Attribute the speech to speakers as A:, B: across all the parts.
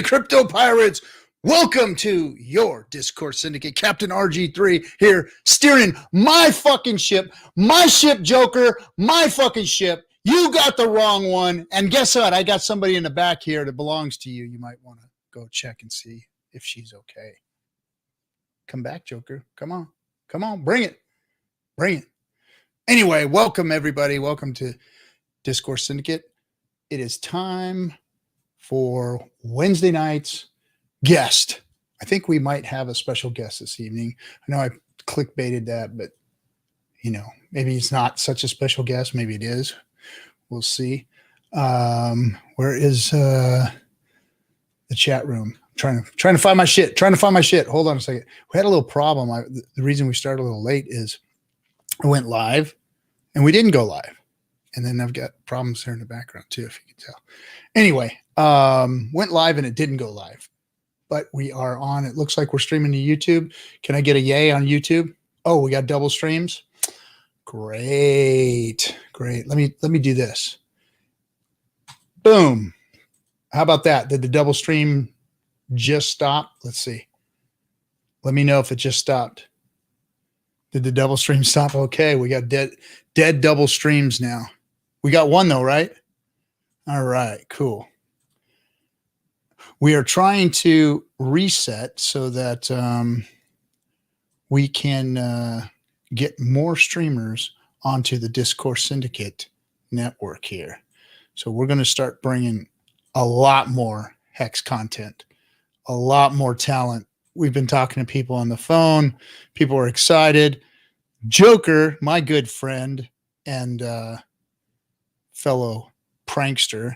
A: crypto pirates. Welcome to your Discourse Syndicate. Captain RG3 here, steering my fucking ship, Joker, my fucking ship. You got the wrong one. And guess what? I got somebody in the back here that belongs to you. You might want to go check and see if she's okay. Come back, Joker. Come on. Come on. Bring it. Bring it. Anyway, welcome, everybody. Welcome to Discourse Syndicate. It is time for Wednesday night's guest. I think we might have a special guest this evening. I know I clickbaited that, but you know, maybe it's not such a special guest. Maybe it is. We'll see. Where is the chat room? Trying to find my shit. Hold on a second. We had a little problem. The reason we started a little late is I went live and we didn't go live. And then I've got problems here in the background too, if you can tell. Anyway, went live and it didn't go live, but we are on. It looks like we're streaming to YouTube. Can I get a yay on YouTube? Oh, we got double streams. Great. Let me do this. Boom. How about that? Did the double stream just stop? Let's see. Let me know if it just stopped. Did the double stream stop? Okay, we got dead double streams now. We got one though, right? All right, cool. We are trying to reset so that we can get more streamers onto the Discourse Syndicate network here. So we're going to start bringing a lot more Hex content, a lot more talent. We've been talking to people on the phone. People are excited. Joker, my good friend and fellow prankster,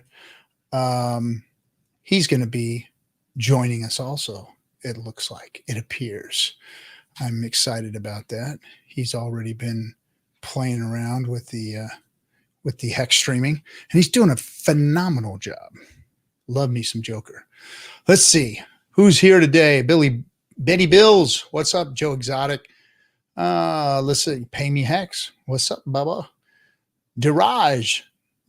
A: he's going to be joining us also. It looks like, it appears. I'm excited about that. He's already been playing around with the Hex streaming, and he's doing a phenomenal job. Love me some Joker. Let's see who's here today. Betty Bills. What's up, Joe Exotic? Listen, Pay Me Hex. What's up, Bubba? Diraj.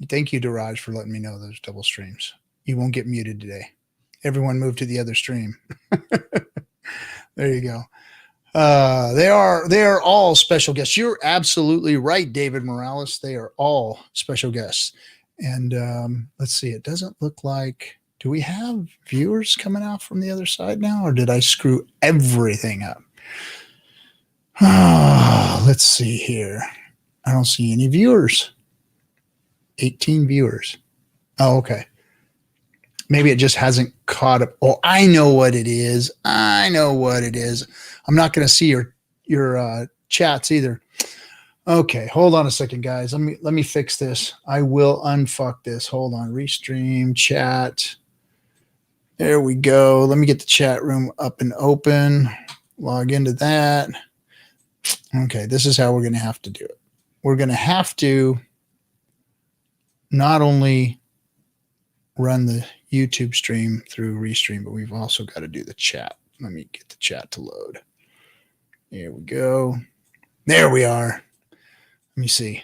A: Thank you, Diraj, for letting me know those double streams. You won't get muted today. Everyone move to the other stream. There you go. They are all special guests. You're absolutely right, David Morales. They are all special guests. And let's see. It doesn't look like. Do we have viewers coming out from the other side now, or did I screw everything up? Let's see here. I don't see any viewers. 18 viewers. Oh, okay. Maybe it just hasn't caught up. Oh, I know what it is. I'm not going to see your chats either. Okay, hold on a second, guys. Let me fix this. I will unfuck this. Hold on. Restream chat. There we go. Let me get the chat room up and open. Log into that. Okay, this is how we're going to have to do it. We're going to have to not only run the YouTube stream through Restream, but we've also got to do the chat. Let me get the chat to load. Here we go. There we are. Let me see.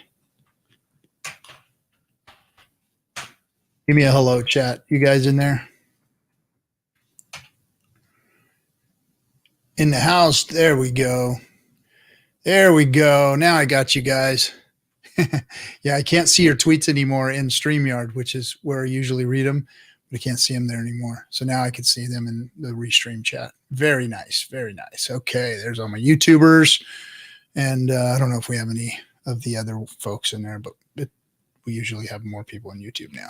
A: Give me a hello, chat. You guys in there? In the house. There we go. There we go. Now I got you guys. Yeah, I can't see your tweets anymore in StreamYard, which is where I usually read them, but I can't see them there anymore. So now I can see them in the Restream chat. Very nice. Very nice. Okay, there's all my YouTubers. And I don't know if we have any of the other folks in there, but we usually have more people on YouTube now.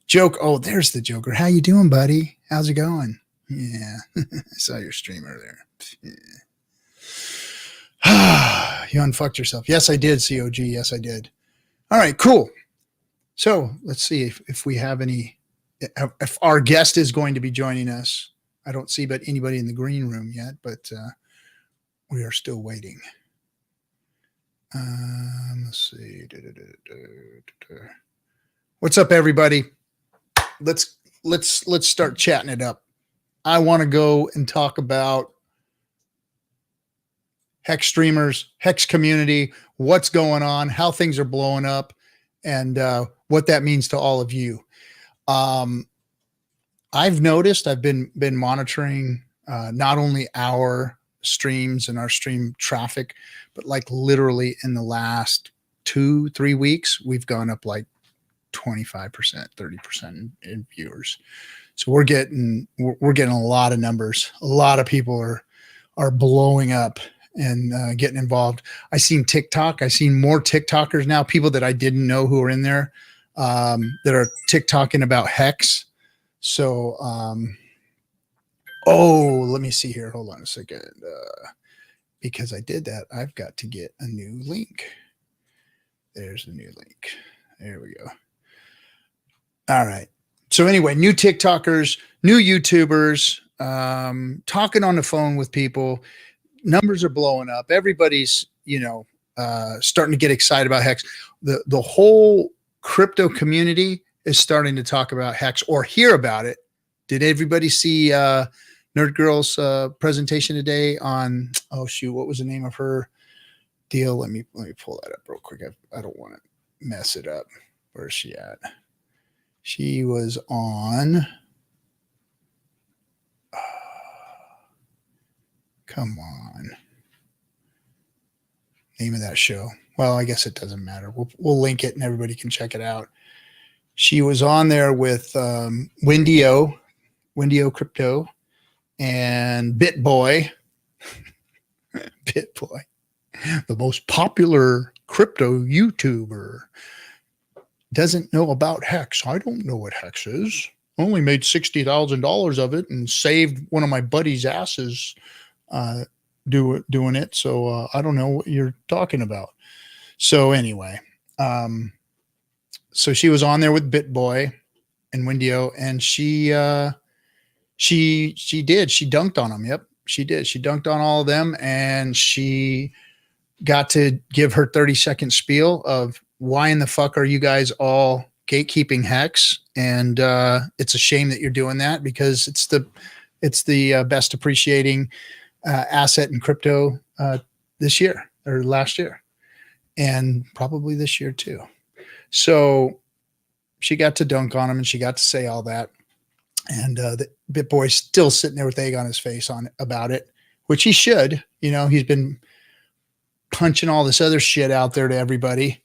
A: Joke. Oh, there's the Joker. How you doing, buddy? How's it going? Yeah, I saw your stream earlier. Yeah. You unfucked yourself. Yes, I did, COG. Yes, I did. All right, cool. So let's see if we have any, if our guest is going to be joining us. I don't see but anybody in the green room yet, but we are still waiting. Let's see. What's up, everybody? Let's start chatting it up. I want to go and talk about Hex streamers, Hex community, what's going on, how things are blowing up, and what that means to all of you. I I've noticed, I've been monitoring not only our streams and our stream traffic, but like literally in the last 2-3 weeks, we've gone up like 25%, 30% in viewers. So we're getting a lot of numbers. A lot of people are blowing up and getting involved. I seen TikTok. I seen more TikTokers now, people that I didn't know who are in there that are TikToking about Hex. So, let me see here. Hold on a second. Because I did that, I've got to get a new link. There's a new link. There we go. All right. So anyway, new TikTokers, new YouTubers, talking on the phone with people. Numbers are blowing up. Everybody's, starting to get excited about Hex. The whole crypto community is starting to talk about Hex or hear about it. Did everybody see Nerd Girl's presentation today on, what was the name of her deal? Let me pull that up real quick. I don't want to mess it up. Where's she at? She was on, come on. Name of that show. Well, I guess it doesn't matter. We'll link it and everybody can check it out. She was on there with Wendy-O Crypto and BitBoy. BitBoy, the most popular crypto YouTuber. Doesn't know about Hex. I don't know what Hex is. Only made $60,000 of it and saved one of my buddy's asses doing it. So I don't know what you're talking about. So anyway, so she was on there with BitBoy and Wendy-O, and she dunked on them. Yep, she did. She dunked on all of them, and she got to give her 30-second spiel of why in the fuck are you guys all gatekeeping Hex? And it's a shame that you're doing that because it's the best appreciating asset in crypto this year or last year, and probably this year too. So she got to dunk on him and she got to say all that. And the BitBoy's still sitting there with egg on his face about it, which he should. He's been punching all this other shit out there to everybody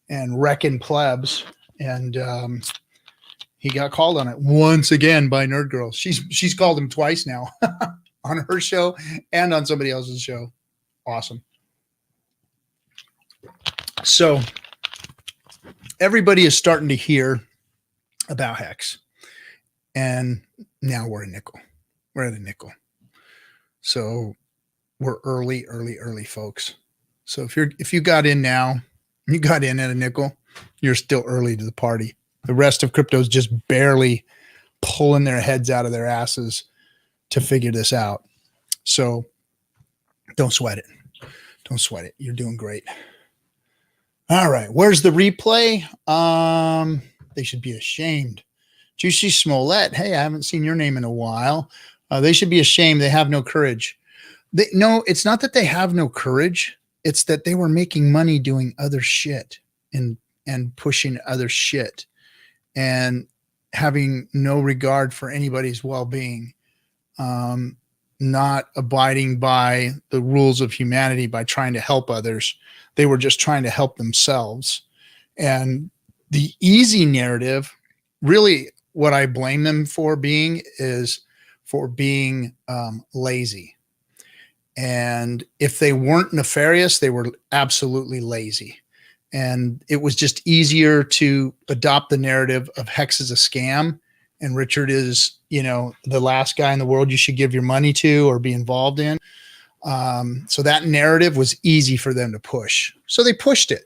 A: and wrecking plebs. And he got called on it once again by Nerd Girl. She's called him twice now on her show and on somebody else's show. Awesome. So everybody is starting to hear about Hex. And now we're a nickel. We're at a nickel. So we're early, folks. So if you got in now, you got in at a nickel, you're still early to the party. The rest of crypto is just barely pulling their heads out of their asses to figure this out. So don't sweat it. Don't sweat it. You're doing great. All right. Where's the replay? They should be ashamed. Juicy Smollett. Hey, I haven't seen your name in a while. They should be ashamed. They have no courage. No, it's not that they have no courage. It's that they were making money doing other shit and pushing other shit and having no regard for anybody's well-being, not abiding by the rules of humanity by trying to help others. They were just trying to help themselves. And the easy narrative, really what I blame them for being is for being lazy. And if they weren't nefarious, they were absolutely lazy. And it was just easier to adopt the narrative of Hex is a scam and Richard is, the last guy in the world you should give your money to or be involved in. So that narrative was easy for them to push. So they pushed it.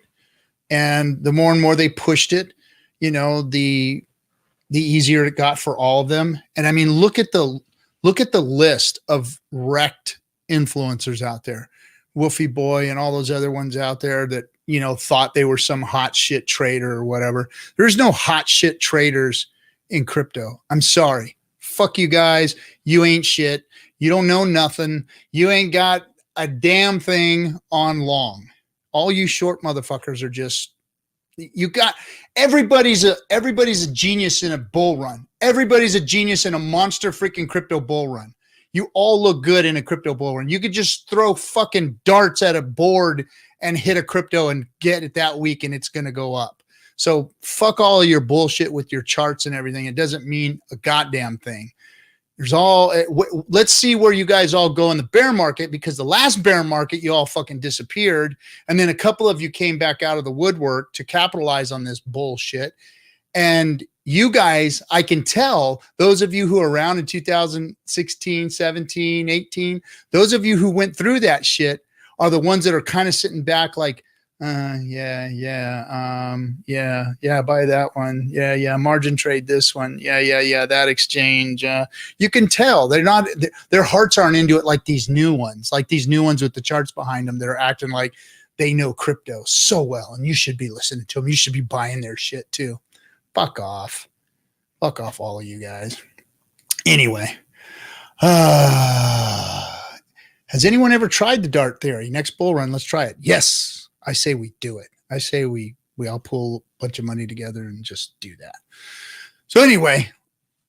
A: And the more and more they pushed it, the easier it got for all of them. And I mean, look at the list of wrecked influencers out there, Wolfie Boy and all those other ones out there that, thought they were some hot shit trader or whatever. There's no hot shit traders in crypto. I'm sorry. Fuck you guys. You ain't shit. You don't know nothing. You ain't got a damn thing on long. All you short motherfuckers are just You got everybody's a genius in a bull run. Everybody's a genius in a monster freaking crypto bull run. You all look good in a crypto bull run. You could just throw fucking darts at a board and hit a crypto and get it that week and it's going to go up. So fuck all of your bullshit with your charts and everything. It doesn't mean a goddamn thing. Let's see where you guys all go in the bear market, because the last bear market you all fucking disappeared, and then a couple of you came back out of the woodwork to capitalize on this bullshit. And you guys, I can tell, those of you who are around in 2016, 17, 18, those of you who went through that shit are the ones that are kind of sitting back like, yeah, buy that one. Yeah, margin trade this one. Yeah, that exchange. You can tell their hearts aren't into it like these new ones with the charts behind them that are acting like they know crypto so well, and you should be listening to them. You should be buying their shit too. Fuck off, all of you guys. Anyway, has anyone ever tried the dart theory? Next bull run, let's try it. Yes. I say we do it. I say we all pull a bunch of money together and just do that. So anyway,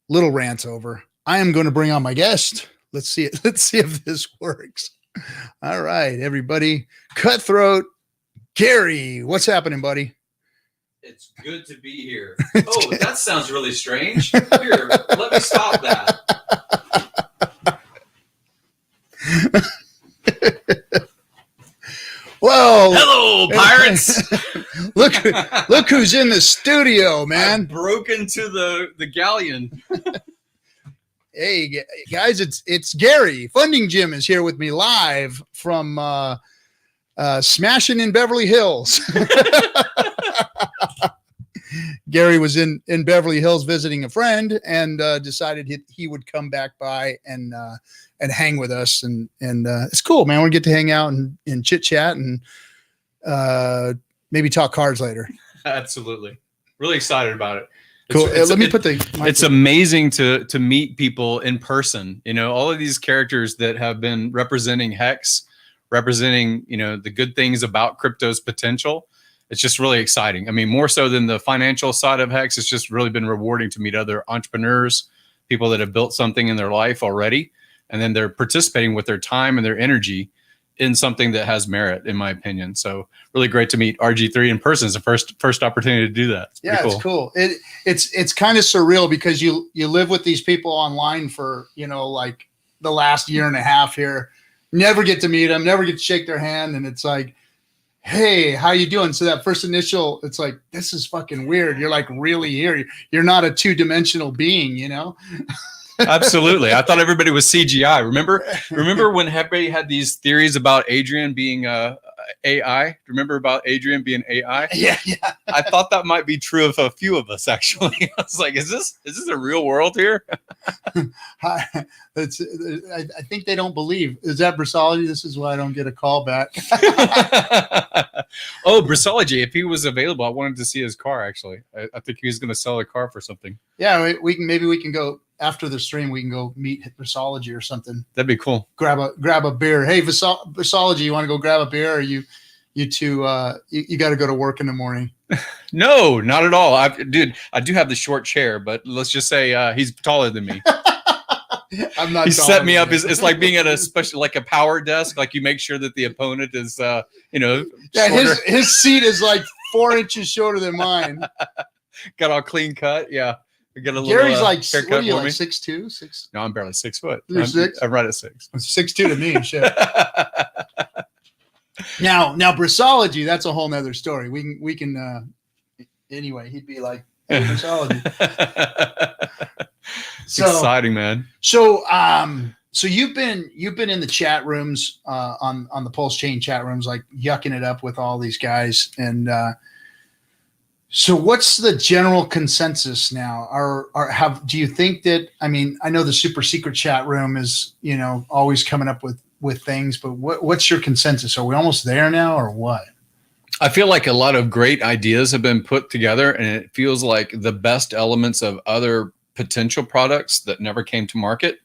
A: little rant's over. I am going to bring on my guest. Let's see if this works. All right, everybody. Cutthroat, Gary, what's happening, buddy?
B: It's good to be here. Oh, that sounds really strange. Here, let me stop that.
A: Whoa!
B: Hello, pirates!
A: look who's in the studio, man.
B: I've broken to the galleon.
A: Hey guys, it's Gary. Funding Jim is here with me live from Smashing in Beverly Hills. Gary was in Beverly Hills visiting a friend and decided he would come back by and hang with us, and it's cool, man. We get to hang out and chit chat and maybe talk cards later.
B: Absolutely, really excited about it.
A: Cool. Let me put the.
B: It's amazing to meet people in person. You know, all of these characters that have been representing Hex, representing the good things about crypto's potential. It's just really exciting. I mean, more so than the financial side of Hex, it's just really been rewarding to meet other entrepreneurs, people that have built something in their life already, and then they're participating with their time and their energy in something that has merit, in my opinion. So really great to meet RG3 in person. It's the first opportunity to do that.
A: It's cool. It's kind of surreal because you live with these people online for, like the last year and a half here, never get to meet them, never get to shake their hand. And it's like, hey, how you doing? So that first initial, it's like, this is fucking weird. You're like really here. You're not a two-dimensional being,
B: Absolutely. I thought everybody was CGI. Remember when everybody had these theories about Adrian being AI? Remember about Adrian being AI?
A: Yeah.
B: I thought that might be true of a few of us, actually. I was like, is this a real world here?
A: I think they don't believe. Is that Brasology? This is why I don't get a call back.
B: Oh, Brasology. If he was available, I wanted to see his car, actually. I think he was going to sell a car for something.
A: Yeah, we can go after the stream. We can go meet Brasology or something.
B: That'd be cool.
A: Grab a beer. Hey, Brasology, you want to go grab a beer? Or you two, you got to go to work in the morning.
B: No, not at all. I do have the short chair, but let's just say he's taller than me.
A: I'm not.
B: He set me up. It's like being at a special, like a power desk. Like you make sure that the opponent is,
A: Yeah, his seat is like 4 inches shorter than mine.
B: Got all clean cut. Yeah. Get a little,
A: Gary's like,
B: haircut
A: what are you,
B: for
A: like
B: me.
A: 6'2", 6?
B: No, I'm barely 6 foot.
A: You're 6?
B: I'm right at 6.
A: 6'2" to me. Shit. Now Brasology, that's a whole nother story. We can anyway, he'd be like, hey, Brasology. So
B: exciting, man.
A: So you've been in the chat rooms on the Pulse Chain chat rooms, like yucking it up with all these guys, and so what's the general consensus now? Do you think that, I mean, I know the super secret chat room is, always coming up with things, but what's your consensus? Are we almost there now or what?
B: I feel like a lot of great ideas have been put together, and it feels like the best elements of other potential products that never came to market,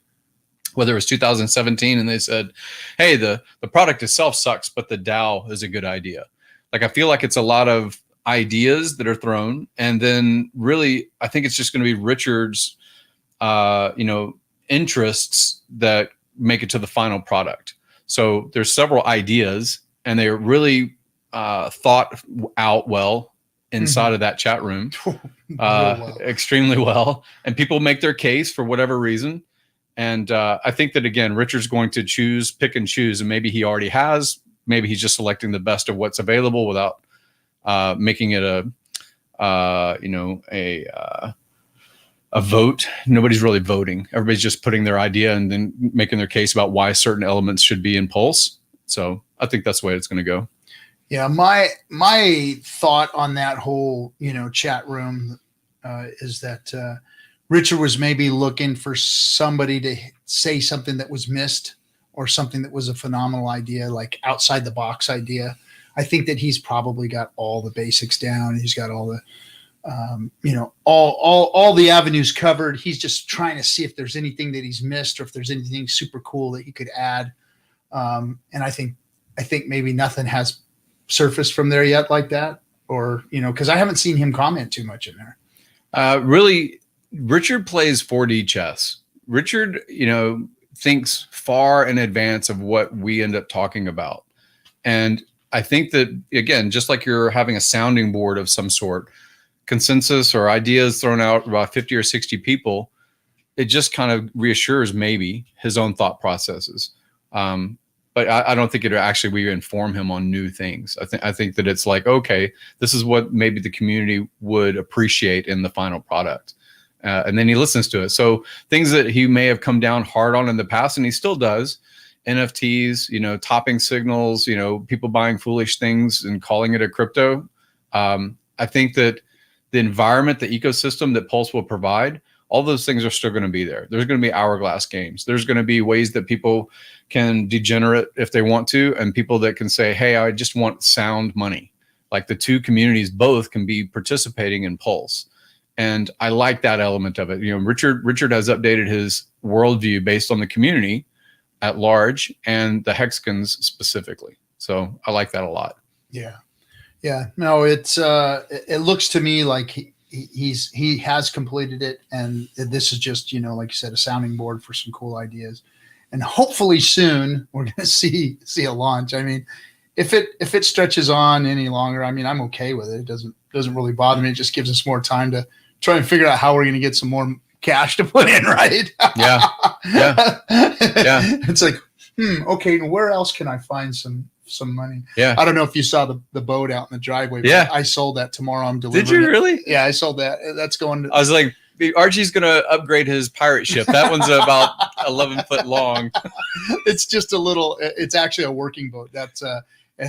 B: whether it was 2017 and they said, hey, the product itself sucks, but the DAO is a good idea. Like, I feel like it's a lot of ideas that are thrown, and then really I think it's just going to be Richard's interests that make it to the final product. So there's several ideas, and they're really thought out well inside of that chat room, extremely well, and people make their case for whatever reason. And I think that, again, Richard's going to pick and choose, and maybe he already has. Maybe he's just selecting the best of what's available without making it a vote. Nobody's really voting. Everybody's just putting their idea and then making their case about why certain elements should be in Pulse. So I think that's the way it's going to go.
A: Yeah, my thought on that whole chat room is that Richard was maybe looking for somebody to say something that was missed, or something that was a phenomenal idea, like outside the box idea. I think that he's probably got all the basics down. He's got all the all the avenues covered. He's just trying to see if there's anything that he's missed, or if there's anything super cool that he could add. And I think maybe nothing has surfaced from there yet like that, or because I haven't seen him comment too much in there.
B: Really, Richard plays 4D chess. Richard, thinks far in advance of what we end up talking about. And I think that, again, just like you're having a sounding board of some sort, consensus or ideas thrown out about 50 or 60 people, it just kind of reassures maybe his own thought processes. But I don't think it actually we inform him on new things. I think that it's like, okay, this is what maybe the community would appreciate in the final product. And then he listens to it. So things that he may have come down hard on in the past, and he still does, NFTs, topping signals, people buying foolish things and calling it a crypto. I think that the environment, the ecosystem that Pulse will provide, all those things are still going to be there. There's going to be hourglass games. There's going to be ways that people can degenerate if they want to, and people that can say, hey, I just want sound money. Like the two communities both can be participating in Pulse. And I like that element of it. Richard has updated his worldview based on the community at large and the Hexagons specifically. So I like that a lot.
A: Yeah. Yeah. No, it looks to me like he has completed it, and this is just, like you said, a sounding board for some cool ideas. And hopefully soon we're going to see a launch. I mean, if it stretches on any longer, I mean, I'm okay with it. It doesn't really bother me. It just gives us more time to try and figure out how we're going to get some more cash to put in, right?
B: Yeah.
A: It's like, okay, where else can I find some money?
B: Yeah.
A: I don't know if you saw the boat out in the driveway. But
B: yeah.
A: I sold that tomorrow. I'm delivering.
B: Did you really?
A: Yeah, I sold that. That's going to.
B: I was like, RG's going to upgrade his pirate ship. That one's about 11 foot long.
A: It's just a little. It's actually a working boat. That's it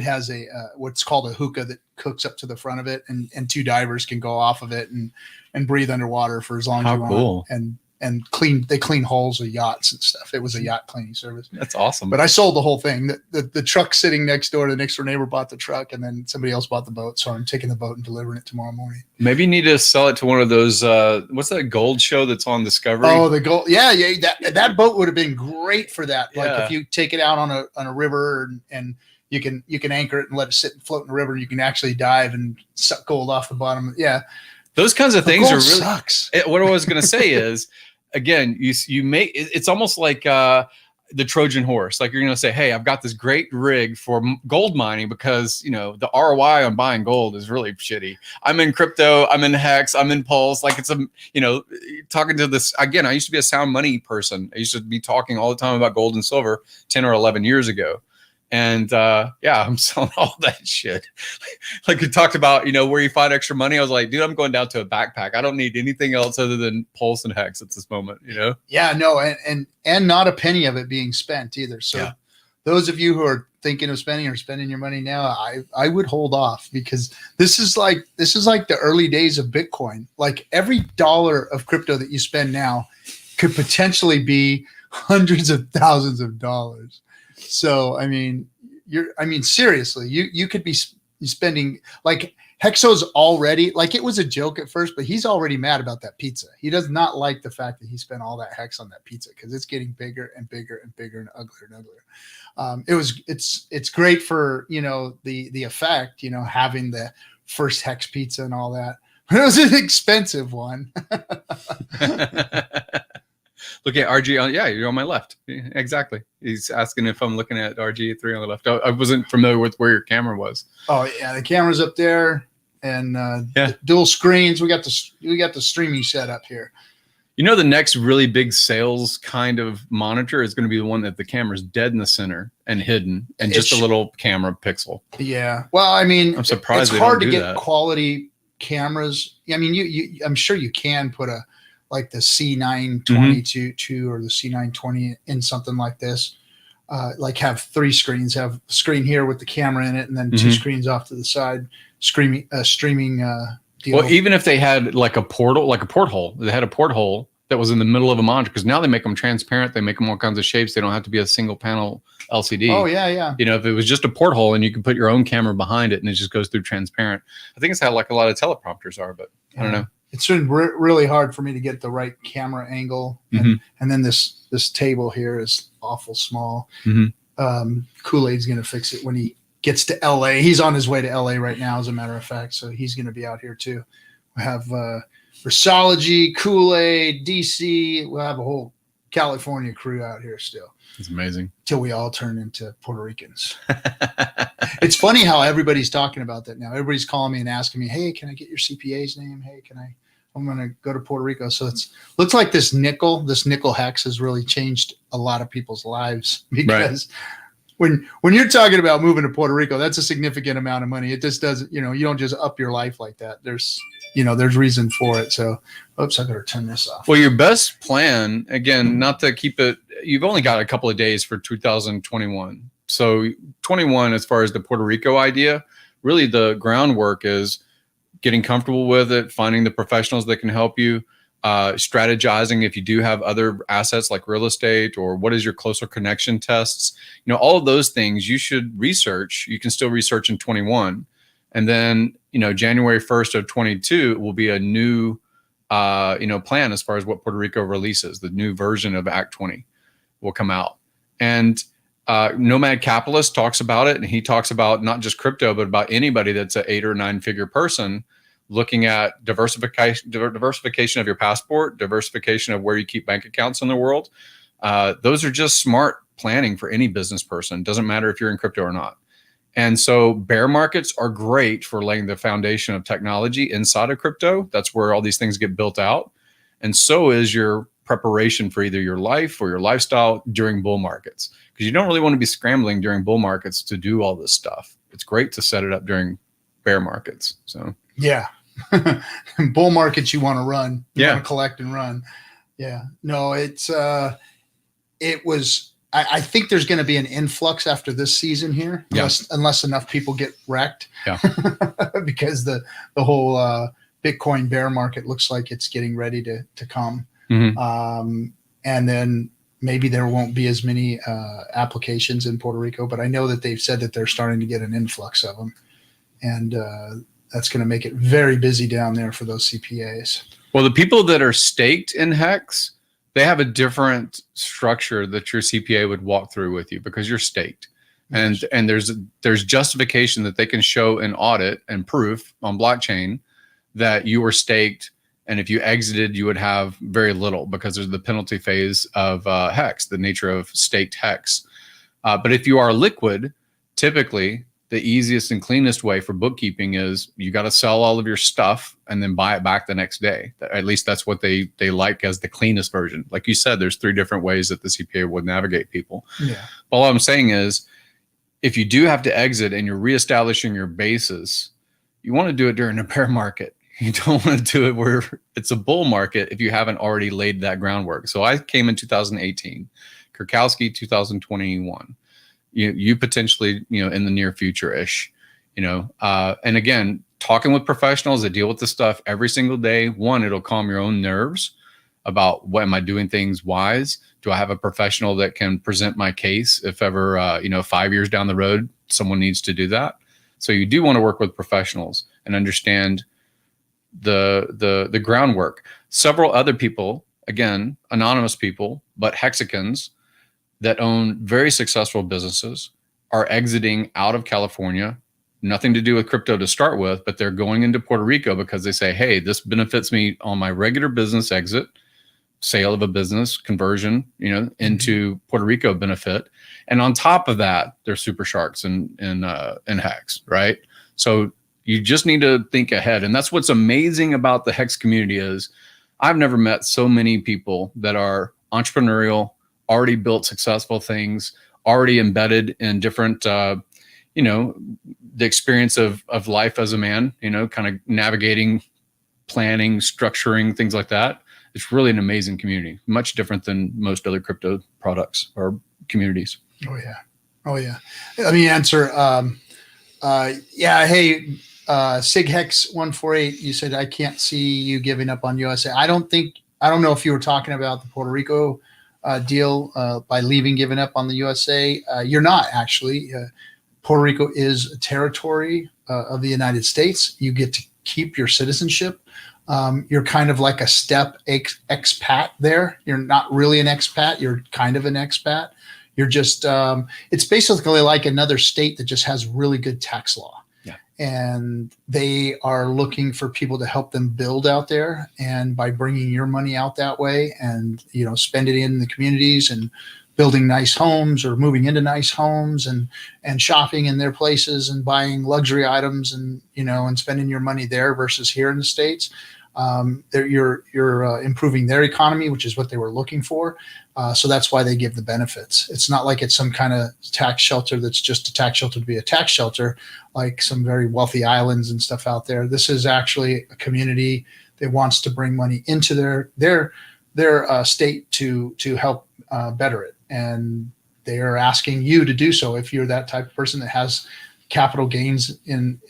A: has a what's called a hookah that hooks up to the front of it, and two divers can go off of it and breathe underwater for as long as you want.
B: Cool.
A: And clean hulls of yachts and stuff. It was a yacht cleaning service.
B: That's awesome.
A: But I sold the whole thing. The truck sitting next door, the next door neighbor bought the truck, and then somebody else bought the boat. So I'm taking the boat and delivering it tomorrow morning.
B: Maybe you need to sell it to one of those. What's that gold show that's on Discovery?
A: Oh, the gold. Yeah. That boat would have been great for that. Like if you take it out on a river and you can anchor it and let it sit and float in the river. You can actually dive and suck gold off the bottom. Yeah.
B: Those kinds of things are really
A: sucks.
B: What I was going to say is, again, you make it's almost like the Trojan horse. Like you're going to say, hey, I've got this great rig for gold mining because, the ROI on buying gold is really shitty. I'm in crypto, I'm in Hex, I'm in Pulse. Like it's talking to this again. I used to be a sound money person. I used to be talking all the time about gold and silver 10 or 11 years ago. And I'm selling all that shit. Like you talked about, where you find extra money. I was like, dude, I'm going down to a backpack. I don't need anything else other than Pulse and Hex at this moment,
A: Yeah, no, and not a penny of it being spent either. So those of you who are thinking of spending or spending your money now, I would hold off, because this is like the early days of Bitcoin. Like every dollar of crypto that you spend now could potentially be hundreds of thousands of dollars. So, seriously, you could be spending, like Hexo's already, like, it was a joke at first, but he's already mad about that pizza. He does not like the fact that he spent all that hex on that pizza because it's getting bigger and bigger and bigger and uglier and uglier. It's great for, you know, the effect, you know, having the first hex pizza and all that. But it was an expensive one.
B: Look at RG. Yeah, you're on my left. Exactly. He's asking if I'm looking at RG3 on the left. I wasn't familiar with where your camera was.
A: Oh yeah, the camera's up there, and dual screens. We got the streaming set up here.
B: You know, the next really big sales kind of monitor is going to be the one that the camera's dead in the center and hidden, and just a little camera pixel.
A: Yeah. Well, I mean,
B: I'm surprised
A: it's hard to get quality cameras. I mean, I'm sure you can put like the C922 or the C920 in something like this. Like have 3 screens, have a screen here with the camera in it, and then 2 screens off to the side, streaming deal.
B: Well, even if they had like a porthole, they had a porthole that was in the middle of a monitor, because now they make them transparent, they make them all kinds of shapes. They don't have to be a single panel LCD.
A: Oh yeah, yeah.
B: You know, if it was just a porthole and you can put your own camera behind it and it just goes through transparent. I think it's how like a lot of teleprompters are, but I don't know.
A: It's been really hard for me to get the right camera angle, and then this table here is awful small. Kool-Aid's gonna fix it when he gets to LA. He's on his way to LA right now, as a matter of fact, so he's gonna be out here too. We have Versology, Kool-Aid, DC. We'll have a whole California crew out here still.
B: It's amazing. Till
A: we all turn into Puerto Ricans. It's funny how everybody's talking about that now. Everybody's calling me and asking me, hey, can I get your CPA's name? Hey, I'm going to go to Puerto Rico. So looks like this nickel hex has really changed a lot of people's lives, because when you're talking about moving to Puerto Rico, that's a significant amount of money. It just doesn't, you don't just up your life like that. There's reason for it. So, oops, I better turn this off.
B: Well, your best plan, again, not to keep it, you've only got a couple of days for 2021. So 21, as far as the Puerto Rico idea, really the groundwork is getting comfortable with it, finding the professionals that can help you, strategizing if you do have other assets like real estate, or what is your closer connection tests. All of those things you should research. You can still research in 21. And then, January 1st of 22 will be a new, plan as far as what Puerto Rico releases. The new version of Act 20 will come out. And Nomad Capitalist talks about it, and he talks about not just crypto, but about anybody that's an 8 or 9 figure person, looking at diversification of your passport, diversification of where you keep bank accounts in the world. Those are just smart planning for any business person. Doesn't matter if you're in crypto or not. And so bear markets are great for laying the foundation of technology inside of crypto. That's where all these things get built out. And so is your preparation for either your life or your lifestyle during bull markets, because you don't really want to be scrambling during bull markets to do all this stuff. It's great to set it up during bear markets. So
A: yeah. Bull markets you want to run. You want to collect and run. Yeah. No, I think there's going to be an influx after this season here, unless enough people get wrecked. Yeah. Because the whole Bitcoin bear market looks like it's getting ready to come. And then maybe there won't be as many applications in Puerto Rico, but I know that they've said that they're starting to get an influx of them. And that's going to make it very busy down there for those CPAs. Well,
B: the people that are staked in Hex, they have a different structure that your CPA would walk through with you, because you're staked. And there's justification that they can show in audit and proof on blockchain that you were staked. And if you exited, you would have very little, because there's the penalty phase of Hex, the nature of staked Hex. But if you are liquid, typically the easiest and cleanest way for bookkeeping is you got to sell all of your stuff and then buy it back the next day. At least that's what they like as the cleanest version. Like you said, there's 3 different ways that the CPA would navigate people. Yeah. But all I'm saying is, if you do have to exit and you're reestablishing your basis, you want to do it during a bear market. You don't want to do it where it's a bull market if you haven't already laid that groundwork. So I came in 2018, Kurkowski 2021. You potentially, in the near future-ish, and again, talking with professionals that deal with this stuff every single day. One, it'll calm your own nerves about, what am I doing things wise? Do I have a professional that can present my case if ever, 5 years down the road, someone needs to do that? So you do want to work with professionals. and understand the groundwork. Several other people, again, anonymous people, but Hexicans that own very successful businesses are exiting out of California. Nothing to do with crypto to start with, but they're going into Puerto Rico because they say, hey, this benefits me on my regular business exit, sale of a business, conversion, into Puerto Rico benefit. And on top of that, they're super sharks and Hex, right? So you just need to think ahead. And that's what's amazing about the Hex community is I've never met so many people that are entrepreneurial, already built successful things, already embedded in different, the experience of life as a man, kind of navigating, planning, structuring, things like that. It's really an amazing community, much different than most other crypto products or communities.
A: Oh, yeah. Oh, yeah. Let me answer. Hey, SigHex148, you said, I can't see you giving up on USA. I don't know if you were talking about the Puerto Rico deal by giving up on the USA. You're not, actually. Puerto Rico is a territory of the United States. You get to keep your citizenship. You're kind of like a step expat there. You're not really an expat. You're kind of an expat. You're just, it's basically like another state that just has really good tax law. Yeah. And they are looking for people to help them build out there. And by bringing your money out that way and, spend it in the communities and building nice homes or moving into nice homes and shopping in their places and buying luxury items and, and spending your money there versus here in the States. You're improving their economy, which is what they were looking for. So that's why they give the benefits. It's not like it's some kind of tax shelter that's just a tax shelter to be a tax shelter, like some very wealthy islands and stuff out there. This is actually a community that wants to bring money into their state to help better it. And they are asking you to do so. If you're that type of person that has capital gains in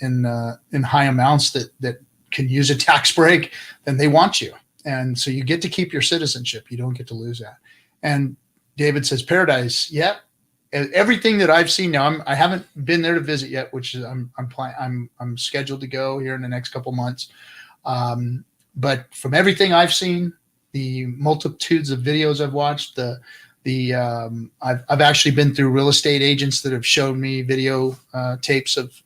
A: high amounts that can use a tax break, then they want you. And so you get to keep your citizenship. You don't get to lose that. And David says, Paradise. Yep. Everything that I've seen now, I haven't been there to visit yet, which is I'm scheduled to go here in the next couple months. But from everything I've seen, the multitudes of videos I've watched, I've actually been through real estate agents that have showed me video tapes of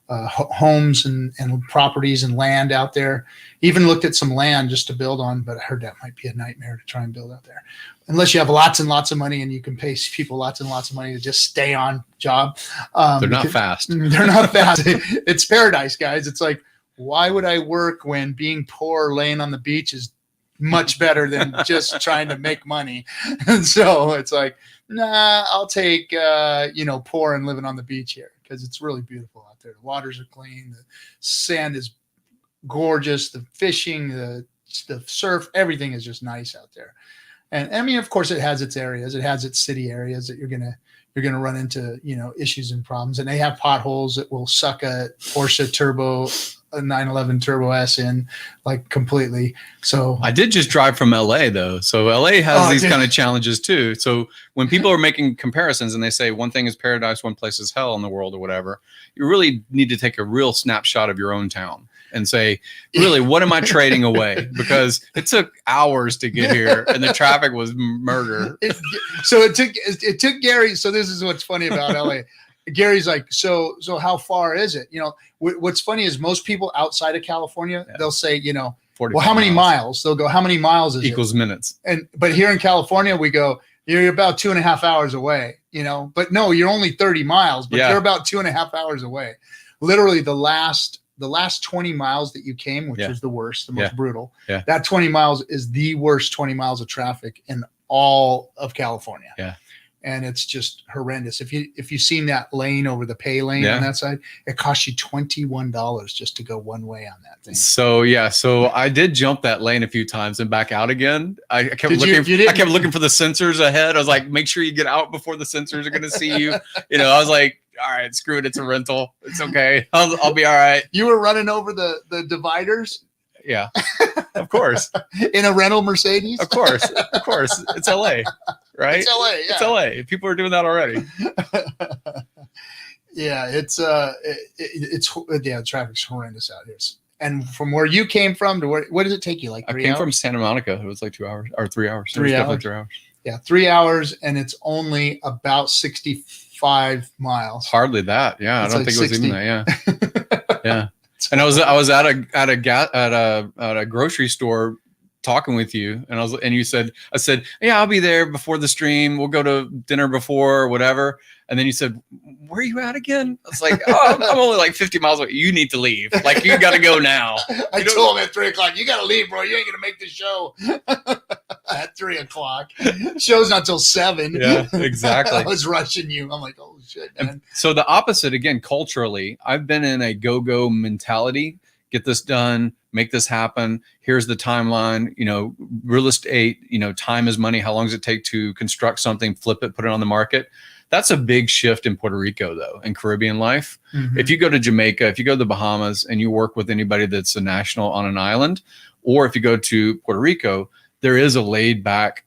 A: homes and properties and land out there. Even looked at some land just to build on, but I heard that might be a nightmare to try and build out there. Unless you have lots and lots of money and you can pay people lots and lots of money to just stay on job.
B: They're not fast.
A: They're not fast. It's paradise, guys. It's like, why would I work when being poor laying on the beach is much better than just trying to make money? And so it's like, nah, I'll take, poor and living on the beach here because it's really beautiful out there. The waters are clean. The sand is gorgeous. The fishing, the surf, everything is just nice out there. And I mean, of course it has its areas. It has its city areas that you're going to run into, issues and problems. And they have potholes that will suck a Porsche Turbo, a 911 Turbo S in like completely. So
B: I did just drive from LA though. So LA has these kind of challenges too. So when people are making comparisons and they say one thing is paradise, one place is hell in the world or whatever, you really need to take a real snapshot of your own town and say, really, what am I trading away? Because it took hours to get here and the traffic was murder.
A: So it took Gary. So this is what's funny about LA. Gary's like, so how far is it? What's funny is most people outside of California, they'll say, well, how many miles? They'll go, how many miles is
B: equals
A: it?
B: Minutes.
A: But here in California, we go, you're about 2.5 hours away, but no, you're only 30 miles, but you're about 2.5 hours away. Literally the last 20 miles that you came, which is the worst, the most brutal. Yeah. That 20 miles is the worst 20 miles of traffic in all of California. Yeah. And it's just horrendous. If you've seen that lane over the pay lane on that side, it costs you $21 just to go one way on that thing.
B: So I did jump that lane a few times and back out again. I kept looking for the sensors ahead. I was like, make sure you get out before the sensors are going to see you. I was like, all right, screw it. It's a rental. It's okay. I'll be all right.
A: You were running over the dividers.
B: Yeah, of course.
A: In a rental Mercedes?
B: Of course. It's LA, right?
A: It's LA, yeah.
B: It's LA. People are doing that already.
A: Yeah, it's the traffic's horrendous out here. And from where you came from to where, what does it take you? Like 3 hours?
B: I came from Santa Monica. It was like 2 hours or 3 hours.
A: 3 hours.
B: 3 hours.
A: Yeah, 3 hours, and it's only about 65 miles.
B: Hardly that. Yeah,
A: It's
B: I don't
A: like
B: think
A: 60.
B: it was even that. Yeah, yeah. And I was at a grocery store talking with you, and you said, I said, yeah, I'll be there before the stream. We'll go to dinner before or whatever. And then you said, where are you at again? I was like, oh, I'm only like 50 miles away. You need to leave. Like, you got to go now.
A: I told him at 3 o'clock, you got to leave, bro. You ain't going to make the show at 3 o'clock. Show's not till 7.
B: Yeah, exactly.
A: I was rushing you. I'm like, oh, shit, man.
B: And so the opposite, again, culturally, I've been in a go-go mentality. Get this done, make this happen. Here's the timeline. Real estate, time is money. How long does it take to construct something, flip it, put it on the market? That's a big shift in Puerto Rico, though, in Caribbean life. Mm-hmm. If you go to Jamaica, if you go to the Bahamas and you work with anybody that's a national on an island, or if you go to Puerto Rico, there is a laid back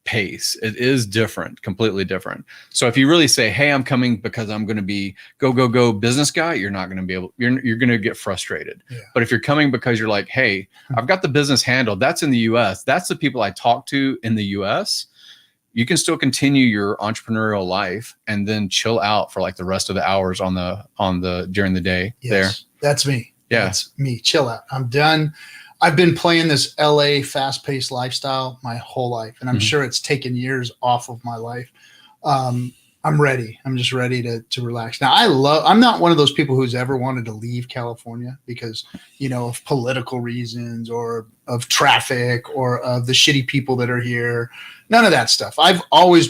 B: pace. It is different, completely different. So if you really say, hey, I'm coming because I'm going to be go business guy, you're not going to be able, you're going to get frustrated. Yeah. But if you're coming because you're like, hey, I've got the business handled, that's in the US. That's the people I talk to in the US. You can still continue your entrepreneurial life and then chill out for like the rest of the hours on the during the day. Yes, there.
A: That's me.
B: Yeah.
A: That's me. Chill out. I'm done. I've been playing this LA fast-paced lifestyle my whole life, and I'm sure it's taken years off of my life. I'm ready. I'm just ready to relax. Now, I'm not one of those people who's ever wanted to leave California because, of political reasons or of traffic or of the shitty people that are here. None of that stuff.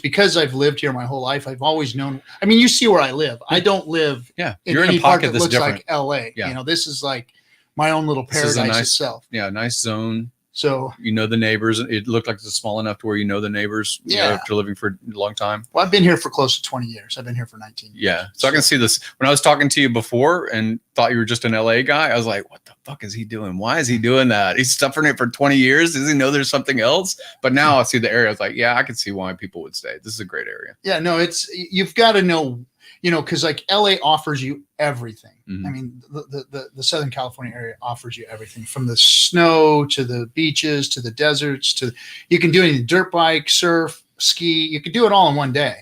A: Because I've lived here my whole life, I've always known. I mean, you see where I live. I don't live in any part that looks like LA. Yeah. This is like my own little paradise itself.
B: Yeah, nice zone.
A: So
B: the neighbors. It looked like it's small enough to where the neighbors.
A: Yeah,
B: after living for a long time.
A: Well, I've been here for close to 20 years. I've been here for 19 years.
B: Yeah, so I can see this. When I was talking to you before and thought you were just an LA guy, I was like, what the fuck is he doing? Why is he doing that? He's suffering it for 20 years. Does he know there's something else? But now I see the area. I was like, yeah, I can see why people would stay. This is a great area.
A: Yeah, no, you've got to know. Because like LA offers you everything. Mm-hmm. I mean, the Southern California area offers you everything from the snow to the beaches to the deserts you can do anything: dirt bike, surf, ski. You can do it all in one day.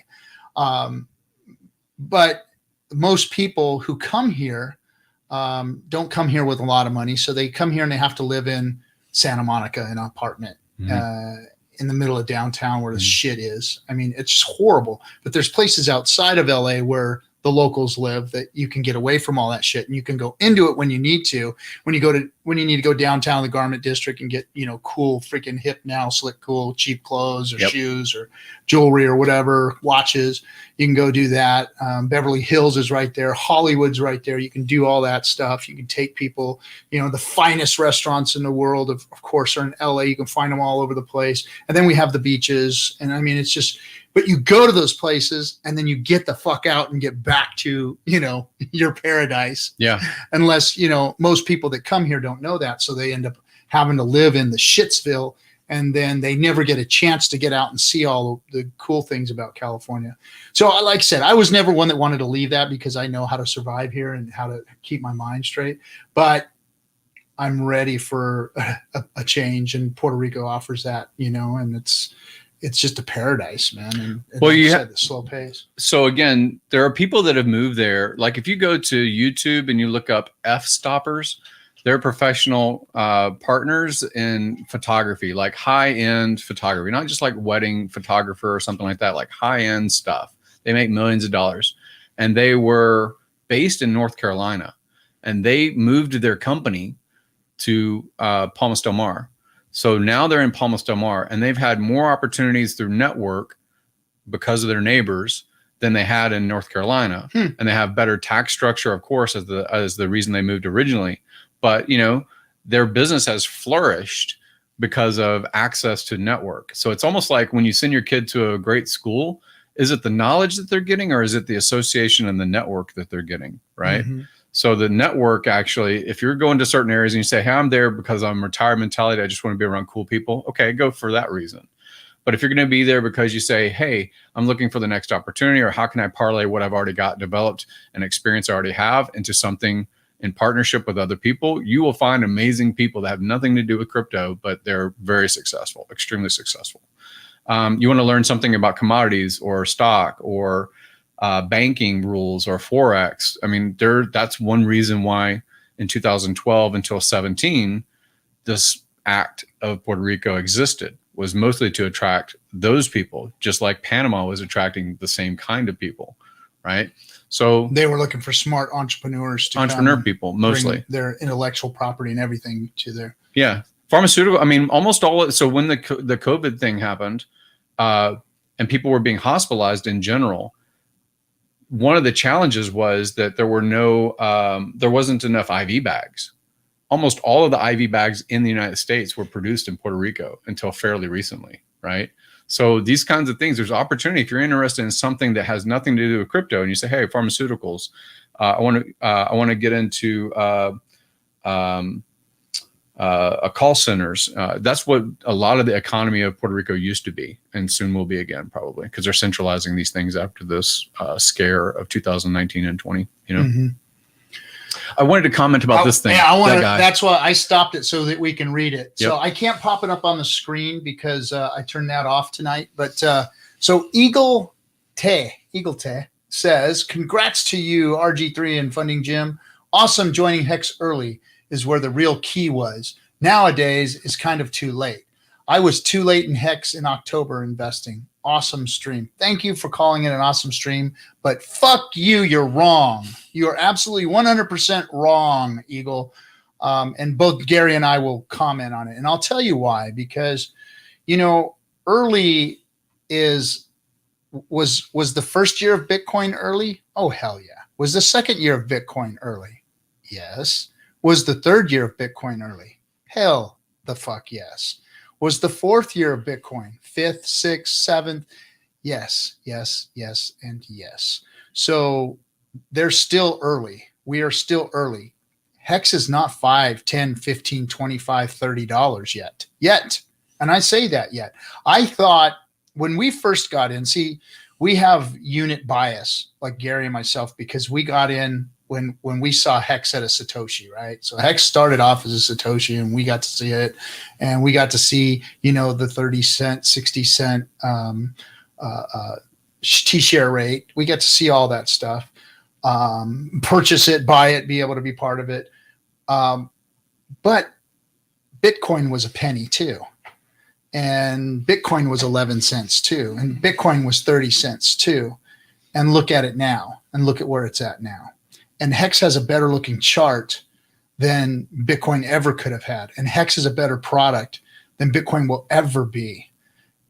A: But most people who come here don't come here with a lot of money, so they come here and they have to live in Santa Monica in an apartment. Mm-hmm. In the middle of downtown where the shit is. I mean, it's just horrible. But there's places outside of LA where the locals live that you can get away from all that shit, and you can go into it when you need to. When you need to go downtown the garment district and get cool freaking hip now, slick cool cheap clothes or shoes or jewelry or whatever, watches, you can go do that. Beverly Hills is right there. Hollywood's right there. You can do all that stuff. You can take people. The finest restaurants in the world of course are in LA. You can find them all over the place. And then we have the beaches, and I mean, it's just. But you go to those places and then you get the fuck out and get back to, your paradise.
B: Yeah.
A: Unless, most people that come here don't know that. So they end up having to live in the Shitsville, and then they never get a chance to get out and see all the cool things about California. So like I said, I was never one that wanted to leave that because I know how to survive here and how to keep my mind straight. But I'm ready for a change, and Puerto Rico offers that, and it's just a paradise, man. And
B: well,
A: you said the slow pace.
B: So again, there are people that have moved there. Like if you go to YouTube and you look up F-stoppers, they're professional partners in photography, like high-end photography, not just like wedding photographer or something like that, like high-end stuff. They make millions of dollars. And they were based in North Carolina, and they moved their company to Palmas del Mar. So now they're in Palmas del Mar, and they've had more opportunities through network because of their neighbors than they had in North Carolina. And they have better tax structure, of course, as the reason they moved originally. But, their business has flourished because of access to network. So it's almost like when you send your kid to a great school, is it the knowledge that they're getting, or is it the association and the network that they're getting, right? Mm-hmm. So the network, actually, if you're going to certain areas and you say, hey, I'm there because I'm retired mentality, I just want to be around cool people. Okay, go for that reason. But if you're going to be there because you say, hey, I'm looking for the next opportunity, or how can I parlay what I've already got developed and experience I already have into something in partnership with other people, you will find amazing people that have nothing to do with crypto, but they're very successful, extremely successful. You want to learn something about commodities or stock or banking rules or Forex. I mean, that's one reason why in 2012 until 17, this act of Puerto Rico existed, was mostly to attract those people, just like Panama was attracting the same kind of people, right? So
A: they were looking for smart entrepreneurs to
B: entrepreneur people, mostly
A: their intellectual property and everything to their
B: pharmaceutical. I mean, almost all. So when the COVID thing happened, and people were being hospitalized in general, one of the challenges was that there wasn't enough IV bags. Almost all of the IV bags in the United States were produced in Puerto Rico until fairly recently, right? So these kinds of things, there's opportunity. If you're interested in something that has nothing to do with crypto, and you say, "Hey, pharmaceuticals, I want to get into call centers." That's what a lot of the economy of Puerto Rico used to be, and soon will be again, probably, because they're centralizing these things after this scare of 2019 and 20. You know. Mm-hmm. I wanted to comment about this thing.
A: Yeah, that's why I stopped it so that we can read it. Yep. So I can't pop it up on the screen because I turned that off tonight. But so Eagle Te says, "Congrats to you, RG3 and Funding Jim. Awesome joining Hex early is where the real key was. Nowadays is kind of too late. I was too late in Hex in October investing. Awesome stream. Thank you for calling it an awesome stream, but fuck you, you're wrong. You are absolutely 100% wrong, Eagle." And both Gary and I will comment on it. And I'll tell you why, because, early was the first year of Bitcoin early? Oh, hell yeah. Was the second year of Bitcoin early? Yes. Was the third year of Bitcoin early? Hell the fuck yes. Was the fourth year of Bitcoin, fifth, sixth, seventh? Yes, yes, yes, and yes. So they're still early. We are still early. Hex is not $5, $10, $15, $25, $30 yet. And I say that yet. I thought when we first got in, we have unit bias, like Gary and myself, because we got in when we saw Hex at a Satoshi, right? So Hex started off as a Satoshi, and we got to see it, and we got to see, the 30 cent, 60 cent T-share rate. We get to see all that stuff, purchase it, buy it, be able to be part of it. But Bitcoin was a penny too. And Bitcoin was 11 cents too. And Bitcoin was 30 cents too. And look at it now, and look at where it's at now. And Hex has a better looking chart than Bitcoin ever could have had. And Hex is a better product than Bitcoin will ever be.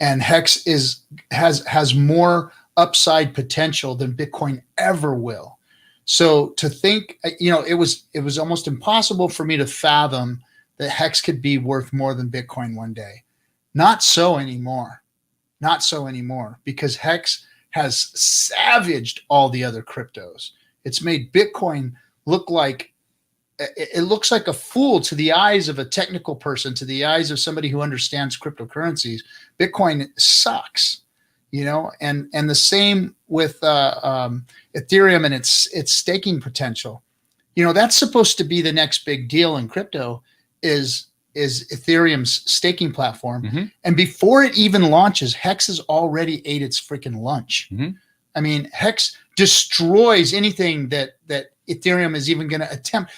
A: And Hex has more upside potential than Bitcoin ever will. So to think, it was almost impossible for me to fathom that Hex could be worth more than Bitcoin one day. Not so anymore. Not so anymore, because Hex has savaged all the other cryptos. It's made Bitcoin look like a fool to the eyes of a technical person, to the eyes of somebody who understands cryptocurrencies. Bitcoin sucks, and the same with Ethereum and its staking potential. That's supposed to be the next big deal in crypto is Ethereum's staking platform. Mm-hmm. And before it even launches, Hex has already ate its freaking lunch. Mm-hmm. I mean, Hex destroys anything that Ethereum is even going to attempt.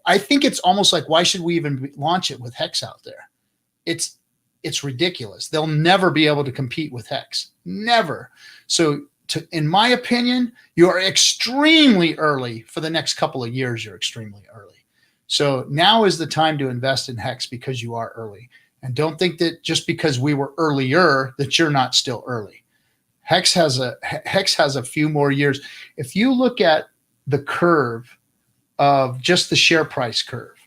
A: I think it's almost like, why should we even launch it with Hex out there? It's ridiculous. They'll never be able to compete with Hex. Never. So in my opinion, you are extremely early. For the next couple of years, you're extremely early. So now is the time to invest in Hex, because you are early. And don't think that just because we were earlier that you're not still early. Hex has a few more years. If you look at the curve of just the share price curve,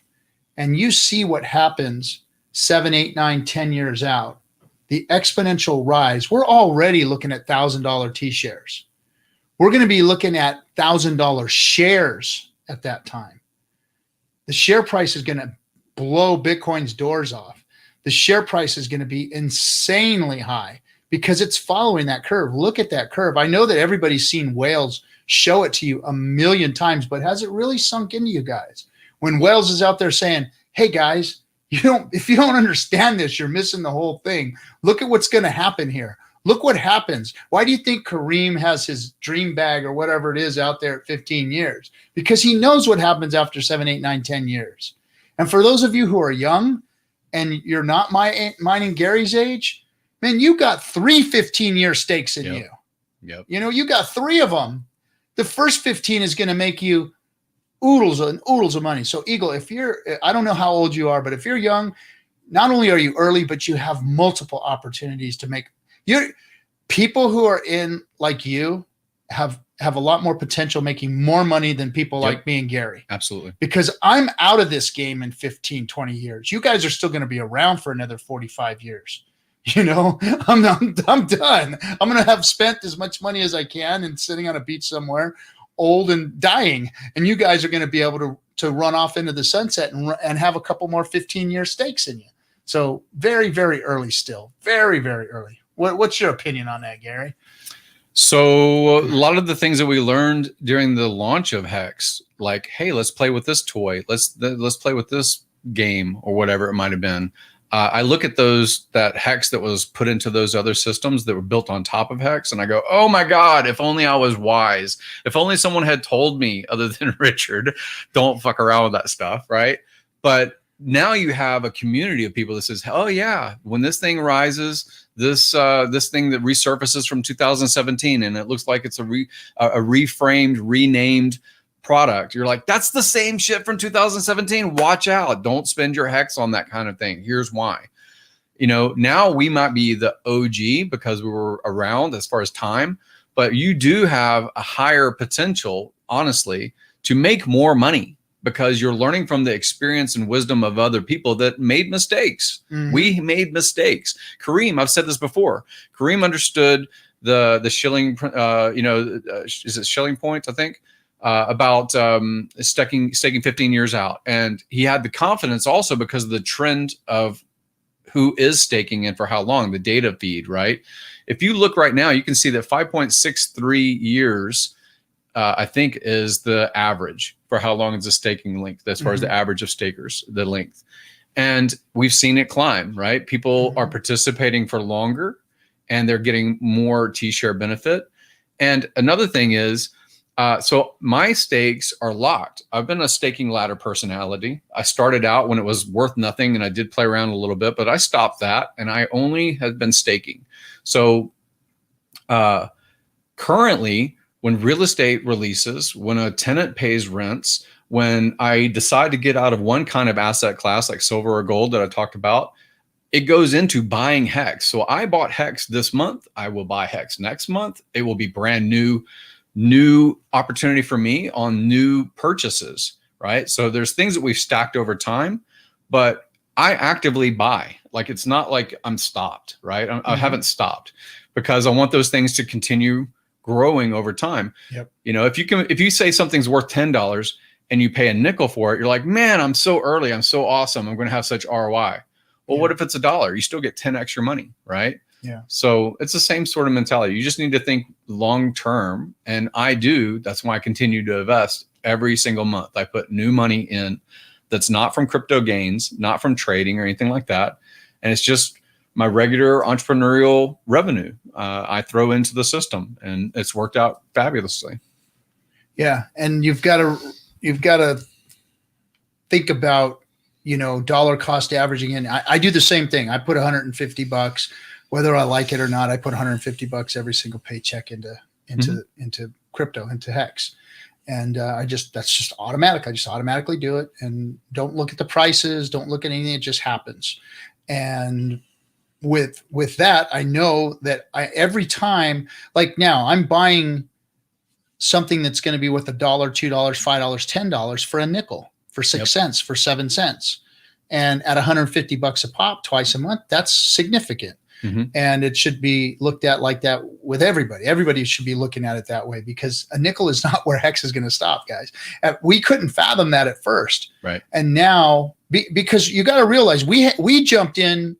A: and you see what happens 7, 8, 9, 10 years out, the exponential rise, we're already looking at $1,000 T-shares. We're going to be looking at $1,000 shares at that time. The share price is going to blow Bitcoin's doors off. The share price is going to be insanely high. because it's following that curve. Look at that curve. I know that everybody's seen whales show it to you a million times, but has it really sunk into you guys? When Wales is out there saying, hey guys, if you don't understand this, you're missing the whole thing. Look at what's going to happen here. Look what happens. Why do you think Kareem has his dream bag or whatever it is out there at 15 years? Because he knows what happens after 7, 8, 9, 10 years. And for those of you who are young and you're not mine and Gary's age, man, you got 3 15-year stakes in you.
B: Yep.
A: You got 3 of them. The first 15 is going to make you oodles of money. So Eagle, I don't know how old you are, but if you're young, not only are you early, but you have multiple opportunities to make people who are in like you have a lot more potential making more money than people like me and Gary.
B: Absolutely. Because
A: I'm out of this game in 15, 20 years. You guys are still going to be around for another 45 years. I'm done. I'm going to have spent as much money as I can and sitting on a beach somewhere, old and dying. And you guys are going to be able to run off into the sunset and have a couple more 15-year stakes in you. So very, very early still. Very, very early. What's your opinion on that, Gary?
B: So a lot of the things that we learned during the launch of Hex, like, hey, let's play with this toy. Let's play with this game or whatever it might have been. I look at that Hex that was put into those other systems that were built on top of Hex, and I go, oh my God, if only I was wise. If only someone had told me, other than Richard, don't fuck around with that stuff, right? But now you have a community of people that says, oh yeah, when this thing rises, this thing that resurfaces from 2017, and it looks like it's a reframed, renamed product, you're like, that's the same shit from 2017. Watch out. Don't spend your Hex on that kind of thing. Here's why. Now we might be the OG because we were around as far as time, but you do have a higher potential, honestly, to make more money because you're learning from the experience and wisdom of other people that made mistakes. Mm-hmm. We made mistakes. Kareem, I've said this before. Kareem understood the shilling, is it shilling points, I think? About staking 15 years out. And he had the confidence also because of the trend of who is staking and for how long, the data feed, right? If you look right now, you can see that 5.63 years, I think, is the average for how long is the staking length as far as the average of stakers, the length. And we've seen it climb, right? People are participating for longer and they're getting more T-share benefit. And another thing is, so my stakes are locked. I've been a staking ladder personality. I started out when it was worth nothing and I did play around a little bit, but I stopped that and I only have been staking. So currently, when real estate releases, when a tenant pays rents, when I decide to get out of one kind of asset class like silver or gold that I talked about, it goes into buying Hex. So I bought Hex this month. I will buy Hex next month. It will be brand new opportunity for me on new purchases, right? So there's things that we've stacked over time, but I actively buy. Like, it's not like I'm stopped, right? I haven't stopped because I want those things to continue growing over time. Yep. If you say something's worth $10 and you pay a nickel for it, you're like, man, I'm so early. I'm so awesome. I'm going to have such ROI. Well, what if it's $1? You still get 10 extra money, right? Yeah. So it's the same sort of mentality. You just need to think long term. And I do. That's why I continue to invest every single month. I put new money in that's not from crypto gains, not from trading or anything like that. And it's just my regular entrepreneurial revenue I throw into the system, and it's worked out fabulously.
A: Yeah. And you've got to think about, dollar cost averaging in. I do the same thing. I put $150, whether I like it or not. I put $150 every single paycheck into crypto, into Hex. And that's just automatic. I just automatically do it and don't look at the prices. Don't look at anything. It just happens. And with that, I know that every time, like now, I'm buying something that's going to be worth $1, $2, $5, $10 for a nickel, for 6 cents, for 7 cents. And at $150 a pop twice a month, that's significant. And it should be looked at like that with everybody. Everybody should be looking at it that way, because a nickel is not where Hex is going to stop, guys. We couldn't fathom that at first. Right. And now, because you got to realize we jumped in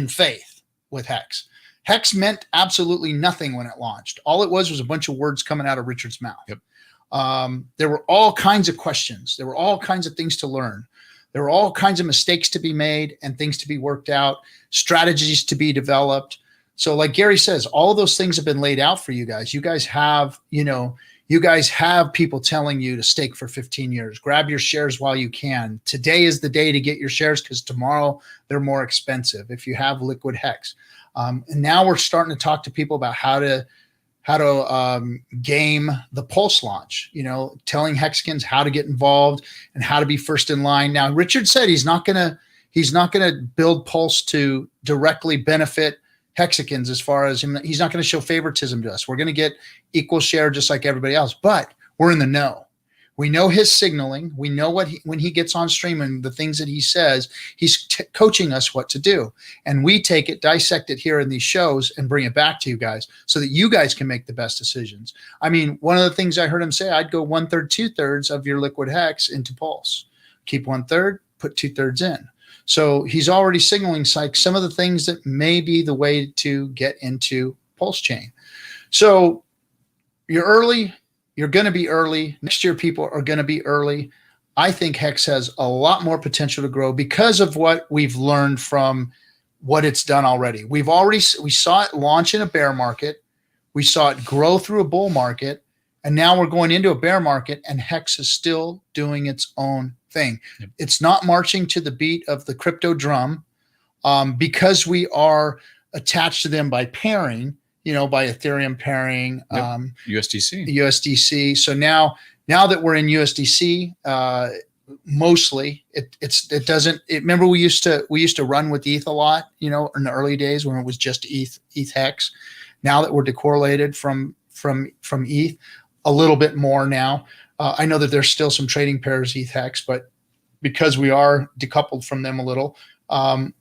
A: faith with Hex. Hex meant absolutely nothing when it launched. All it was a bunch of words coming out of Richard's mouth.
B: Yep.
A: There were all kinds of questions. There were all kinds of things to learn. There were all kinds of mistakes to be made and things to be worked out, strategies to be developed. So like Gary says, all of those things have been laid out for you guys. You guys have, you guys have people telling you to stake for 15 years. Grab your shares while you can. Today is the day to get your shares because tomorrow they're more expensive if you have liquid Hex. And now we're starting to talk to people about how to game the Pulse launch, telling Hexicans how to get involved and how to be first in line. Now, Richard said he's not gonna build Pulse to directly benefit Hexicans as far as him. He's not going to show favoritism to us. We're going to get equal share just like everybody else, but we're in the know. We know his signaling. We know when he gets on stream and the things that he says, he's coaching us what to do. And we take it, dissect it here in these shows and bring it back to you guys so that you guys can make the best decisions. I mean, one of the things I heard him say, I'd go 1/3, 2/3 of your liquid Hex into Pulse. Keep 1/3, put 2/3 in. So he's already signaling like some of the things that may be the way to get into Pulse chain. So you're early. You're going to be early. Next year, people are going to be early. I think Hex has a lot more potential to grow because of what we've learned from what it's done already. We saw it launch in a bear market. We saw it grow through a bull market. And now we're going into a bear market and Hex is still doing its own thing. Yep. It's not marching to the beat of the crypto drum because we are attached to them by pairing, by Ethereum pairing,
B: yep.
A: USDC. So now that we're in USDC, mostly it doesn't. Remember we used to run with ETH a lot, in the early days when it was just ETH Hex. Now that we're decorrelated from ETH a little bit more now. I know that there's still some trading pairs ETH Hex, but because we are decoupled from them a little,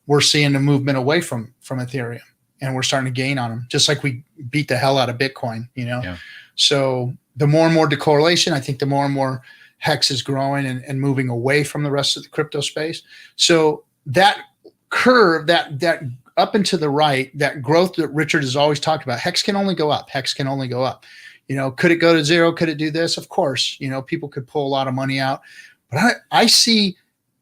A: we're seeing a movement away from Ethereum, and we're starting to gain on them, just like we beat the hell out of Bitcoin, Yeah. So the more and more decorrelation, I think the more and more Hex is growing and moving away from the rest of the crypto space. So that curve, that up and to the right, that growth that Richard has always talked about, Hex can only go up. Hex can only go up. Could it go to zero? Could it do this? Of course, people could pull a lot of money out, but I see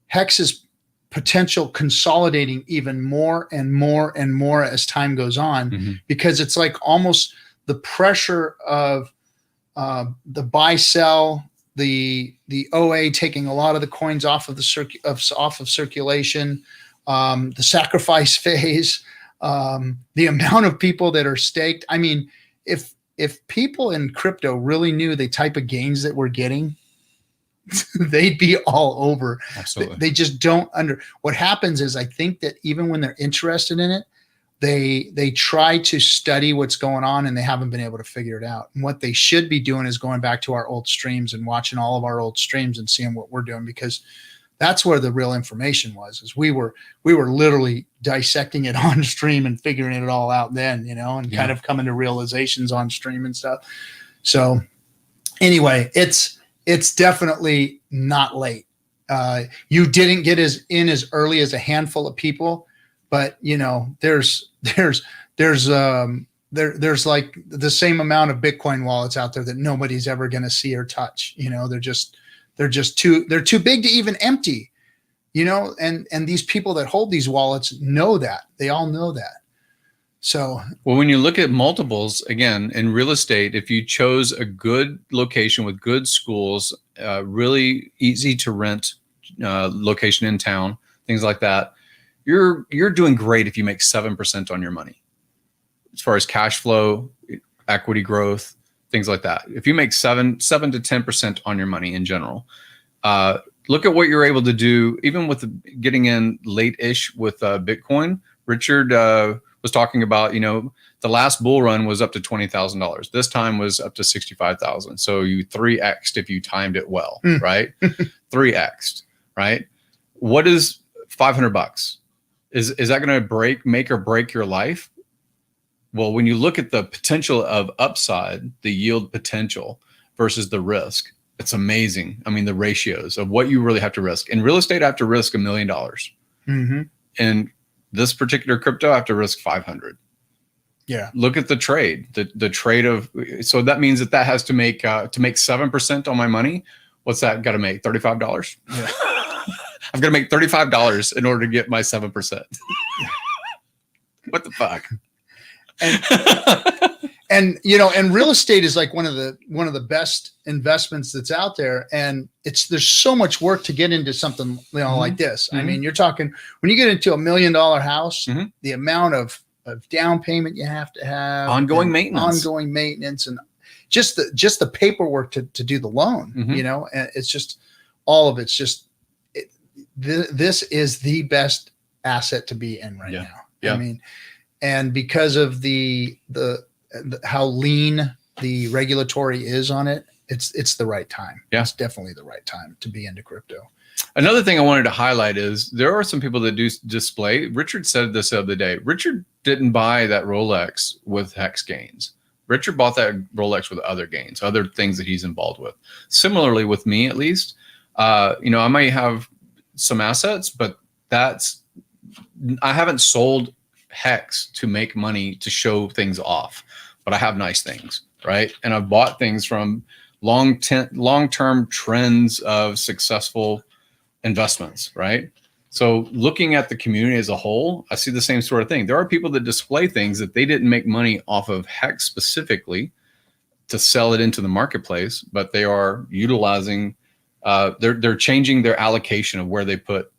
A: Hex's potential consolidating even more and more and more as time goes on, because it's like almost the pressure of the buy sell, the OA taking a lot of the coins off of circulation, the sacrifice phase, the amount of people that are staked. I mean, if people in crypto really knew the type of gains that we're getting, they'd be all over.
B: Absolutely.
A: They just don't what happens is I think that even when they're interested in it, they try to study what's going on and they haven't been able to figure it out. And what they should be doing is going back to our old streams and watching all of our old streams and seeing what we're doing, because that's where the real information was, is we were literally dissecting it on stream and figuring it all out then, and kind of coming to realizations on stream and stuff. So anyway, it's definitely not late. You didn't get in as early as a handful of people, but there's like the same amount of Bitcoin wallets out there that nobody's ever going to see or touch. They're too big to even empty, and these people that hold these wallets know that. They all know that. So,
B: well, when you look at multiples, again, in real estate, if you chose a good location with good schools, really easy to rent location in town, things like that, you're doing great if you make 7% on your money. As far as cash flow, equity growth, things like that. If you make 7 to 10% on your money in general, look at what you're able to do, even with getting in late-ish with Bitcoin. Richard was talking about, the last bull run was up to $20,000. This time was up to $65,000. So you 3x'd if you timed it well, right? 3x'd, right? What is $500? Is that going to make or break your life? Well, when you look at the potential of upside, the yield potential versus the risk, it's amazing. I mean, the ratios of what you really have to risk. In real estate, I have to risk $1 million. In this particular crypto, I have to risk 500.
A: Yeah.
B: Look at the trade, the trade of, so that means that has to make 7% on my money. What's that got to make? $35.
A: Yeah.
B: I've got to make $35 in order to get my 7%. What the fuck?
A: And you know, and real estate is like one of the best investments that's out there. And there's so much work to get into something, you know, like this. I mean, you're talking, when you get into $1 million house, the amount of down payment you have to have,
B: ongoing maintenance,
A: and just the paperwork to do the loan, you know, and it's just all of it's just, this is the best asset to be in right now. Yeah. I mean, and because of the how lean the regulatory is on it, it's the right time. Yeah. It's definitely the right time to be into crypto.
B: Another thing I wanted to highlight is there are some people that do display. Richard said this the other day. Richard didn't buy that Rolex with hex gains. Richard bought that Rolex with other gains, other things that he's involved with. Similarly with me, at least, you know, I might have some assets, but I haven't sold hex to make money to show things off, but I have nice things, right? And I've bought things from long-term trends of successful investments, right? So looking at the community as a whole, I see the same sort of thing. There are people that display things that they didn't make money off of hex specifically to sell it into the marketplace, but they are utilizing, they're changing their allocation of where they put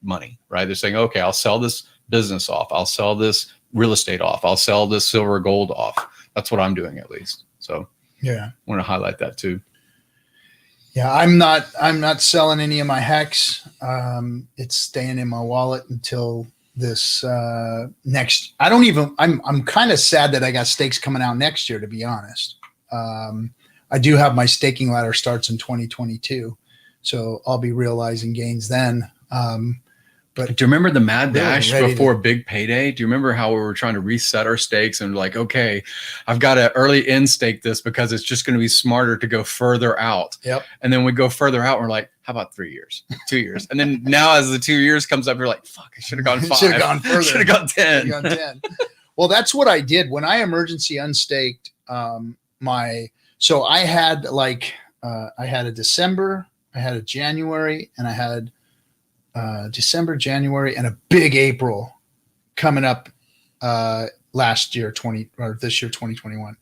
B: money, right? They're saying, okay, I'll sell this business off. I'll sell this real estate off. I'll sell this silver or gold off. That's what I'm doing, at least. So yeah, I want to highlight that too.
A: Yeah, I'm not selling any of my hex. It's staying in my wallet until this next. I'm kind of sad that I got stakes coming out next year, to be honest. I do have my staking ladder starts in 2022, so I'll be realizing gains then. But
B: do you remember the mad dash before big payday? Do you remember how we were trying to reset our stakes and like, okay, I've got to early in stake this because it's just going to be smarter to go further out. Yep. And then we go further out and we're like, how about 3 years, 2 years? And then now as the 2 years comes up, you're like, fuck, I should have gone 5.
A: Should have gone further.
B: Should have gone 10.
A: Well, that's what I did when I emergency unstaked so I had I had a December, I had a January, and I had December, January, and a big April coming up last year, this year, 2021.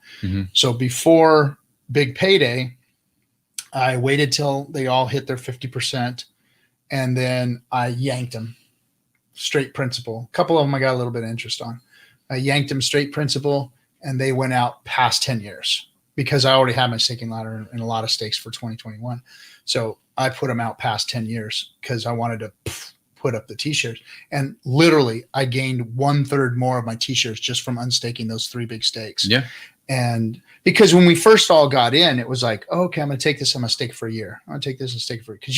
A: So before big payday, I waited till they all hit their 50%, and then I yanked them straight principal. A couple of them I got a little bit of interest on. I yanked them straight principal, and they went out past 10 years because I already had my staking ladder and a lot of stakes for 2021. So I put them out past 10 years because I wanted to put up the T-shirts. And literally, I gained 1/3 more of my T-shirts just from unstaking those 3 big stakes. Yeah. And because when we first all got in, it was like, oh, okay, I'm going to take this. I'm going to stake it for a year. I'm going to take this and stake it for a year. Because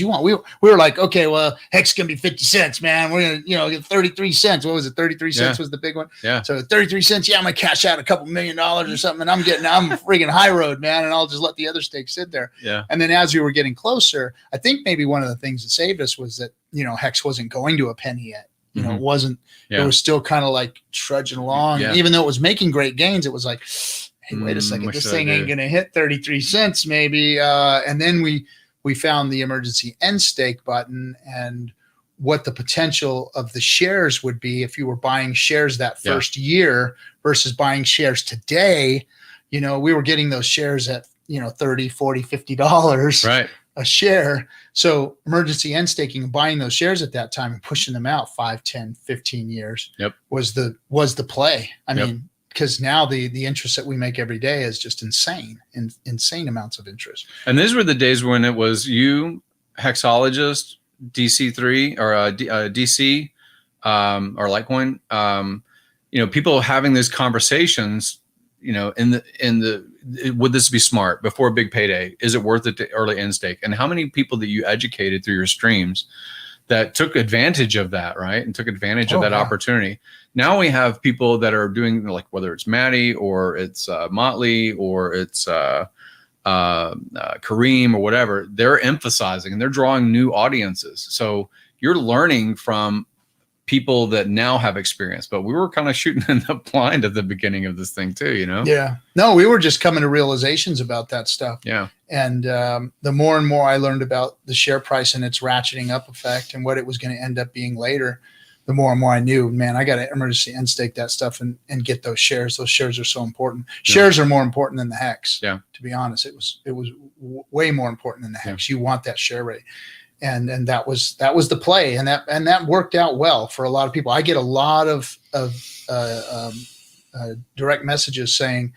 A: we were like, okay, well, hex going to be 50 cents, man. We're going to, get 33 cents. What was it? 33 cents was the big one. Yeah. So 33 cents. Yeah, I'm going to cash out a couple $1 million or something. And I'm friggin' high road, man. And I'll just let the other stakes sit there. Yeah. And then as we were getting closer, I think maybe one of the things that saved us was that, hex wasn't going to a penny yet. It wasn't, it was still kind of like trudging along. Yeah. Even though it was making great gains, it was like, hey, wait a second, this thing ain't going to hit 33 cents maybe. And then we found the emergency end stake button and what the potential of the shares would be if you were buying shares that first year versus buying shares today. We were getting those shares at, $30, $40, $50 a share. So emergency end staking and buying those shares at that time and pushing them out 5, 10, 15 years was the play. I mean, because now the interest that we make every day is just insane amounts of interest. And
B: these were the days when it was you, hexologist, DC3 or DC or Litecoin, people having these conversations, would this be smart before big payday? Is it worth it to early end stake? And how many people that you educated through your streams that took advantage of that, right? And took advantage of that opportunity. Now we have people that are doing, like, whether it's Maddie or it's Motley or it's Kareem or whatever, they're emphasizing and they're drawing new audiences. So you're learning from people that now have experience, but we were kind of shooting in the blind at the beginning of this thing too, you know?
A: Yeah. No, we were just coming to realizations about that stuff.
B: Yeah.
A: And the more and more I learned about the share price and its ratcheting up effect and what it was going to end up being later, the more and more I knew, man, I got to emergency end stake that stuff and get those shares. Those shares are so important. Yeah. Shares are more important than the hex.
B: Yeah.
A: To be honest, it was way more important than the hex. Yeah. You want that share rate. And that was the play, and that worked out well for a lot of people. I get a lot of direct messages saying,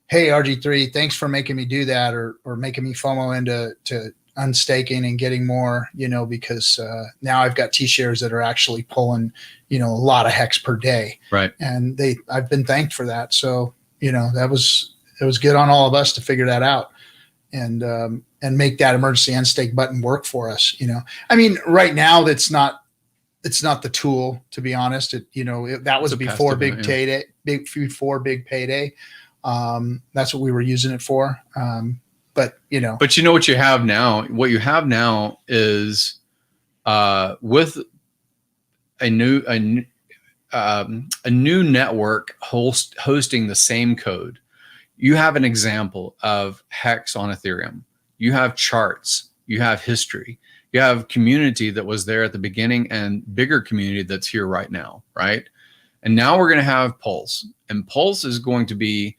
A: "Hey, RG3, thanks for making me do that, or making me FOMO into unstaking and getting more, you know, because now I've got T-shares that are actually pulling, you know, a lot of hex per day."
B: Right.
A: And I've been thanked for that. So, you know, it was good on all of us to figure that out. And make that emergency end stake button work for us. You know, I mean, right now it's not the tool, to be honest. That was before big payday. Before big payday. That's what we were using it for. But you know what you have now. What you have now is
B: with a new network hosting the same code. You have an example of hex on Ethereum. You have charts, you have history, you have community that was there at the beginning and bigger community that's here right now, right? And now we're going to have Pulse, and Pulse is going to be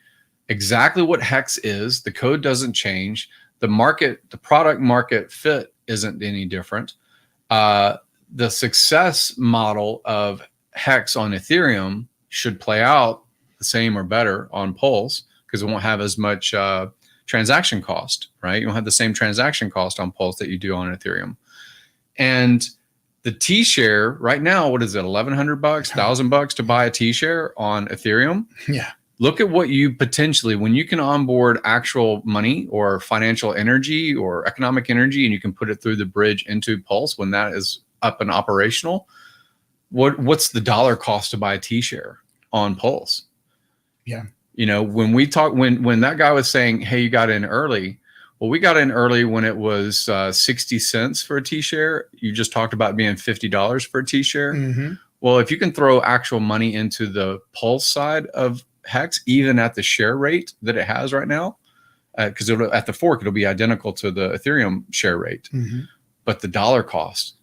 B: exactly what hex is. The code doesn't change. The product market fit isn't any different. The success model of hex on Ethereum should play out the same or better on Pulse, because it won't have as much transaction cost, right? You don't have the same transaction cost on Pulse that you do on Ethereum. And the T-share right now, what is it, $1,100, $1,000 to buy a T-share on Ethereum?
A: Yeah.
B: Look at what you potentially, when you can onboard actual money or financial energy or economic energy, and you can put it through the bridge into Pulse when that is up and operational, what's the dollar cost to buy a T-share on Pulse?
A: Yeah.
B: You know, when we talk, when that guy was saying, "Hey, you got in early," well, we got in early when it was 60 cents for a T-share. You just talked about being $50 for a T-share.
A: Mm-hmm.
B: Well, if you can throw actual money into the Pulse side of hex, even at the share rate that it has right now, because at the fork it'll be identical to the Ethereum share rate,
A: mm-hmm.
B: but the dollar cost,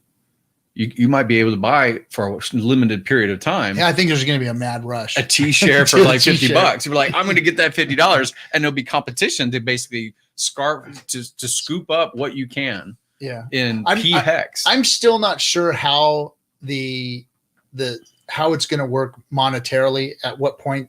B: you might be able to buy for a limited period of time.
A: Yeah, I think there's going to be a mad rush.
B: A T-share for like $50. You're like, I'm going to get that $50, and there'll be competition to basically to scoop up what you can.
A: Yeah.
B: In P-hex.
A: I'm still not sure how how it's going to work monetarily. At what point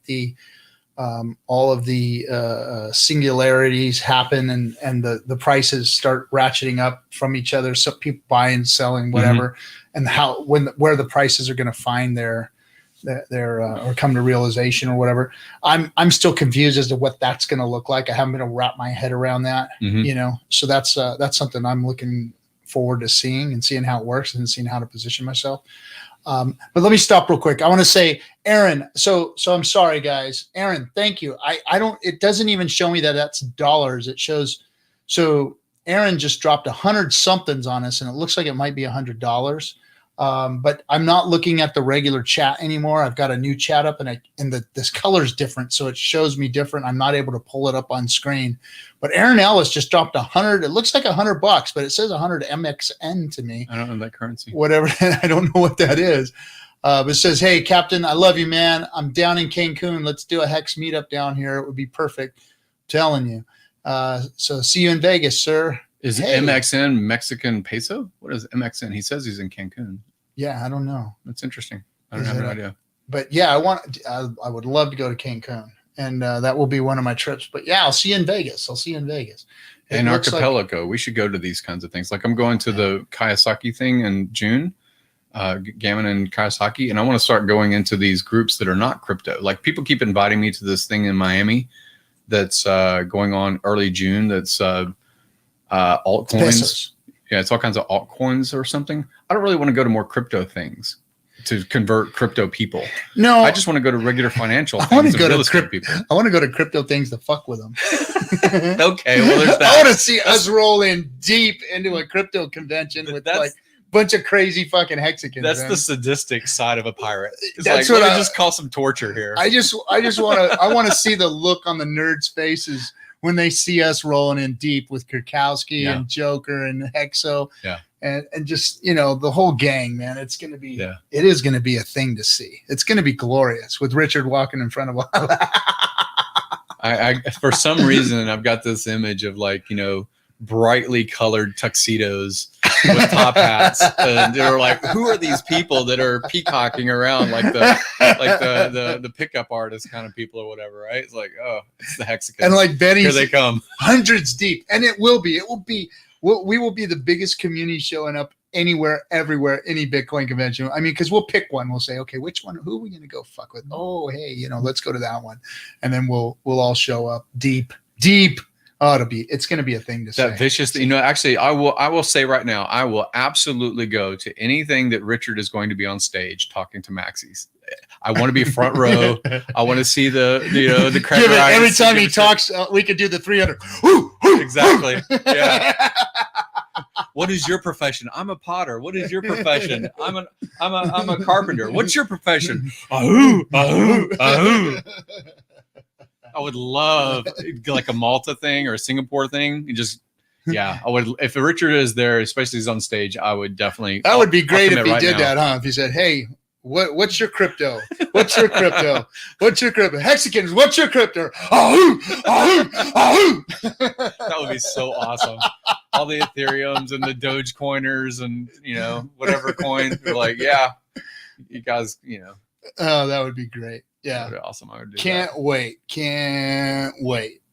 A: all of the singularities happen and the prices start ratcheting up from each other. So people buying, selling, whatever, mm-hmm. and where the prices are going to find their or come to realization or whatever. I'm still confused as to what that's going to look like. I haven't been able to wrap my head around that,
B: mm-hmm.
A: you know. So that's something I'm looking forward to seeing how it works and seeing how to position myself. But let me stop real quick. I want to say, Aaron, so I'm sorry, guys. Aaron, thank you. It doesn't even show me that that's dollars. It shows, so Aaron just dropped 100 somethings on us, and it looks like it might be $100. But I'm not looking at the regular chat anymore. I've got a new chat up, and this color is different, so it shows me different. I'm not able to pull it up on screen. But Aaron Ellis just dropped 100. It looks like $100, but it says 100 MXN to me.
B: I don't know that currency.
A: Whatever. I don't know what that is. But it says, "Hey, Captain, I love you, man. I'm down in Cancun. Let's do a hex meetup down here. It would be perfect. I'm telling you. So see you in Vegas, sir."
B: Is MXN Mexican peso? What is MXN? He says he's in Cancun.
A: Yeah, I don't know.
B: That's interesting. I don't have no idea.
A: But yeah, I would love to go to Cancun, and that will be one of my trips. But yeah, I'll see you in Vegas.
B: In Archipelago, we should go to these kinds of things. Like I'm going to the Kawasaki thing in June, Gammon and Kawasaki, and I want to start going into these groups that are not crypto. Like people keep inviting me to this thing in Miami that's going on early June. That's altcoins.
A: Pesos.
B: Yeah, it's all kinds of altcoins or something. I don't really want to go to more crypto things to convert crypto people.
A: No,
B: I just want to go to regular financial things.
A: I want to go to crypto things to fuck with them.
B: Okay, well, there's that.
A: I want to see us roll in deep into a crypto convention with like bunch of crazy fucking hexagons.
B: That's
A: man.
B: the sadistic side of a pirate. It's
A: That's
B: like,
A: what
B: let me
A: I-
B: just call some torture here.
A: I just want to see the look on the nerds' faces when they see us rolling in deep with Kurkowski and Joker and Hexo.
B: Yeah.
A: And just, you know, the whole gang, man. It's going to be, it is going to be a thing to see. It's going to be glorious with Richard walking in front of
B: I for some reason, I've got this image of like, you know, brightly colored tuxedos with top hats, and they're like, who are these people that are peacocking around like the pickup artist kind of people or whatever, right? It's like, oh, it's the Hexicans.
A: And like Benny's,
B: here they come,
A: hundreds deep, and it will be we will be the biggest community showing up anywhere, everywhere, any Bitcoin convention. I mean, because we'll pick one. We'll say, okay, which one? Who are we going to go fuck with? Oh, hey, you know, let's go to that one, and then we'll all show up deep. Oh, it's going to be a thing to say.
B: That vicious, you know. Actually, I will say right now, I will absolutely go to anything that Richard is going to be on stage talking to Maxis. I want to be front row. I want to see the crowd.
A: Every time he talks, we could do the 300.
B: Exactly. Yeah. What is your profession? I'm a potter. What is your profession? I'm a carpenter. What's your profession? Ahoo, ahoo, ahoo. I would love like a Malta thing or a Singapore thing. I would. If Richard is there, especially he's on stage, I would definitely.
A: That would be great if he did that, huh? If he said, "Hey, what's your crypto? What's your crypto? What's your crypto? Hexicans, what's your crypto? Ahoo, ahoo, ahoo."
B: That would be so awesome. All the Ethereums and the Dogecoiners and whatever coin. They're like, yeah, you guys,
A: Oh, that would be great. Yeah.
B: That would be awesome. I would do
A: Can't wait.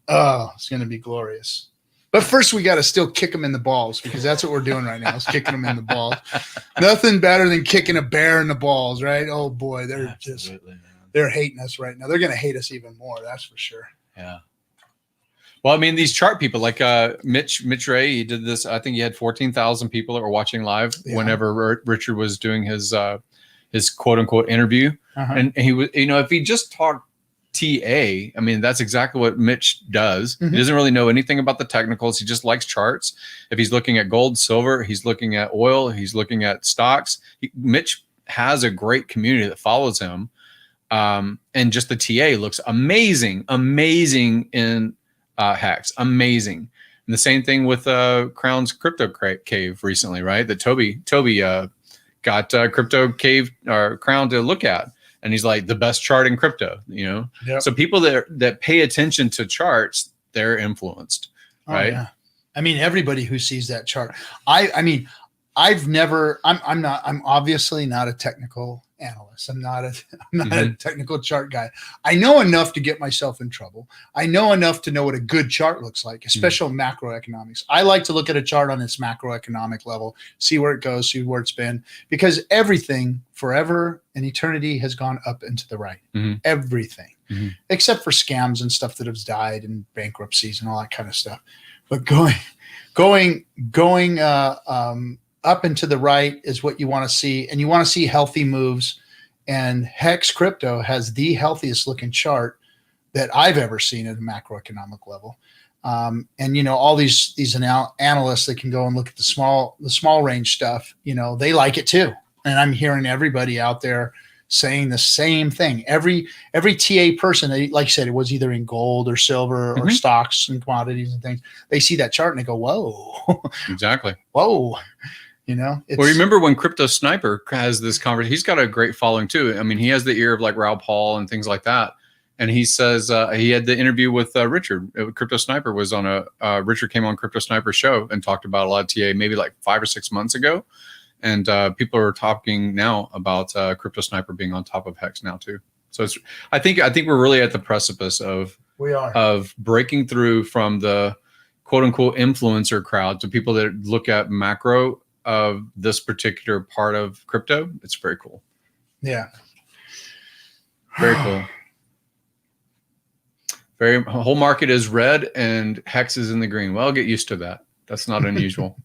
A: Oh, it's going to be glorious. But first, we got to still kick them in the balls, because that's what we're doing right now, is kicking them in the balls. Nothing better than kicking a bear in the balls, right? Oh, boy. They're hating us right now. They're going to hate us even more. That's for sure.
B: Yeah. Well, I mean, these chart people like Mitch Ray, he did this. I think he had 14,000 people that were watching live whenever Richard was doing his quote unquote interview. And he was, if he just talked TA, I mean, that's exactly what Mitch does. He doesn't really know anything about the technicals. He just likes charts. If he's looking at gold, silver, he's looking at oil, he's looking at stocks. Mitch has a great community that follows him. And just the TA looks amazing in Hex, amazing. And the same thing with Crown's Crypto Cave recently, right? That Toby got Crypto Cave or Crown to look at, and he's like, the best chart in crypto, Yep. So people that pay attention to charts, they're influenced, right? Yeah.
A: I mean, everybody who sees that chart. I'm obviously not a technical analyst. I'm not a technical chart guy. I know enough to get myself in trouble. I know enough to know what a good chart looks like, especially macroeconomics. I like to look at a chart on its macroeconomic level, see where it goes, see where it's been, because everything forever and eternity has gone up and to the right. Everything, except for scams and stuff that has died and bankruptcies and all that kind of stuff. But going up and to the right is what you want to see, and you want to see healthy moves. And Hex Crypto has the healthiest looking chart that I've ever seen at a macroeconomic level. And all these analysts that can go and look at the small range stuff, they like it too. And I'm hearing everybody out there saying the same thing. Every TA person, like you said, it was either in gold or silver or stocks and commodities and things. They see that chart and they go, "Whoa!"
B: Exactly.
A: Whoa.
B: Well, remember when Crypto Sniper has this conversation? He's got a great following too. I mean, he has the ear of like Raoul Paul and things like that. And he says he had the interview with Richard. Crypto Sniper was on Richard came on Crypto Sniper's show and talked about a lot of TA maybe like 5 or 6 months ago. And people are talking now about Crypto Sniper being on top of Hex now too. So I think we're really at the precipice of breaking through from the quote unquote influencer crowd to people that look at macro of this particular part of crypto. It's very cool.
A: Yeah.
B: Very cool. Whole market is red and Hex is in the green. Well, I'll get used to that. That's not unusual.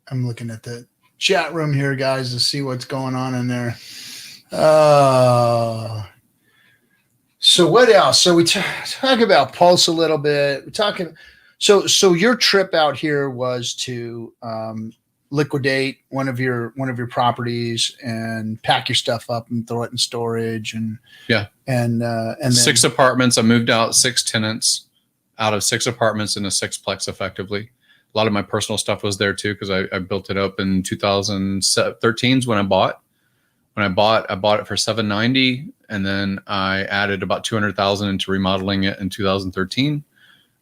A: I'm looking at the chat room here, guys, to see what's going on in there. So what else? So we talk about Pulse a little bit. We're talking. So your trip out here was to liquidate one of your properties and pack your stuff up and throw it in storage and then
B: 6 apartments. I moved out 6 tenants out of 6 apartments in a 6-plex effectively. A lot of my personal stuff was there too, because I built it up in 2013 is when I bought. When I bought it for $790, and then I added about $200,000 into remodeling it in 2013.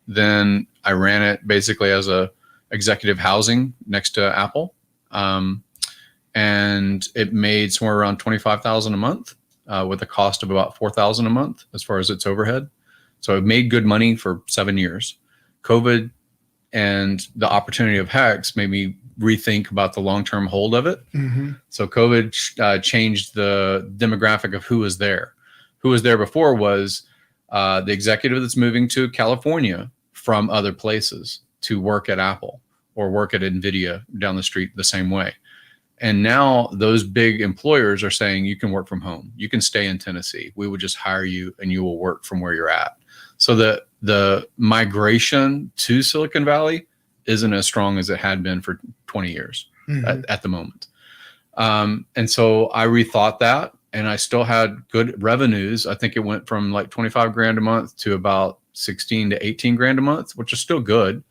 B: Then I ran it basically as a executive housing next to Apple, and it made somewhere around $25,000 a month with a cost of about $4,000 a month as far as its overhead. So it made good money for 7 years. COVID and the opportunity of Hex made me rethink about the long-term hold of it.
A: Mm-hmm.
B: So COVID changed the demographic of who was there. Who was there before was the executive that's moving to California from other places to work at Apple or work at NVIDIA down the street the same way. And now those big employers are saying you can work from home. You can stay in Tennessee. We would just hire you and you will work from where you're at. So the migration to Silicon Valley isn't as strong as it had been for 20 years at the moment. And so I rethought that, and I still had good revenues. I think it went from like 25 grand a month to about 16 to 18 grand a month, which is still good.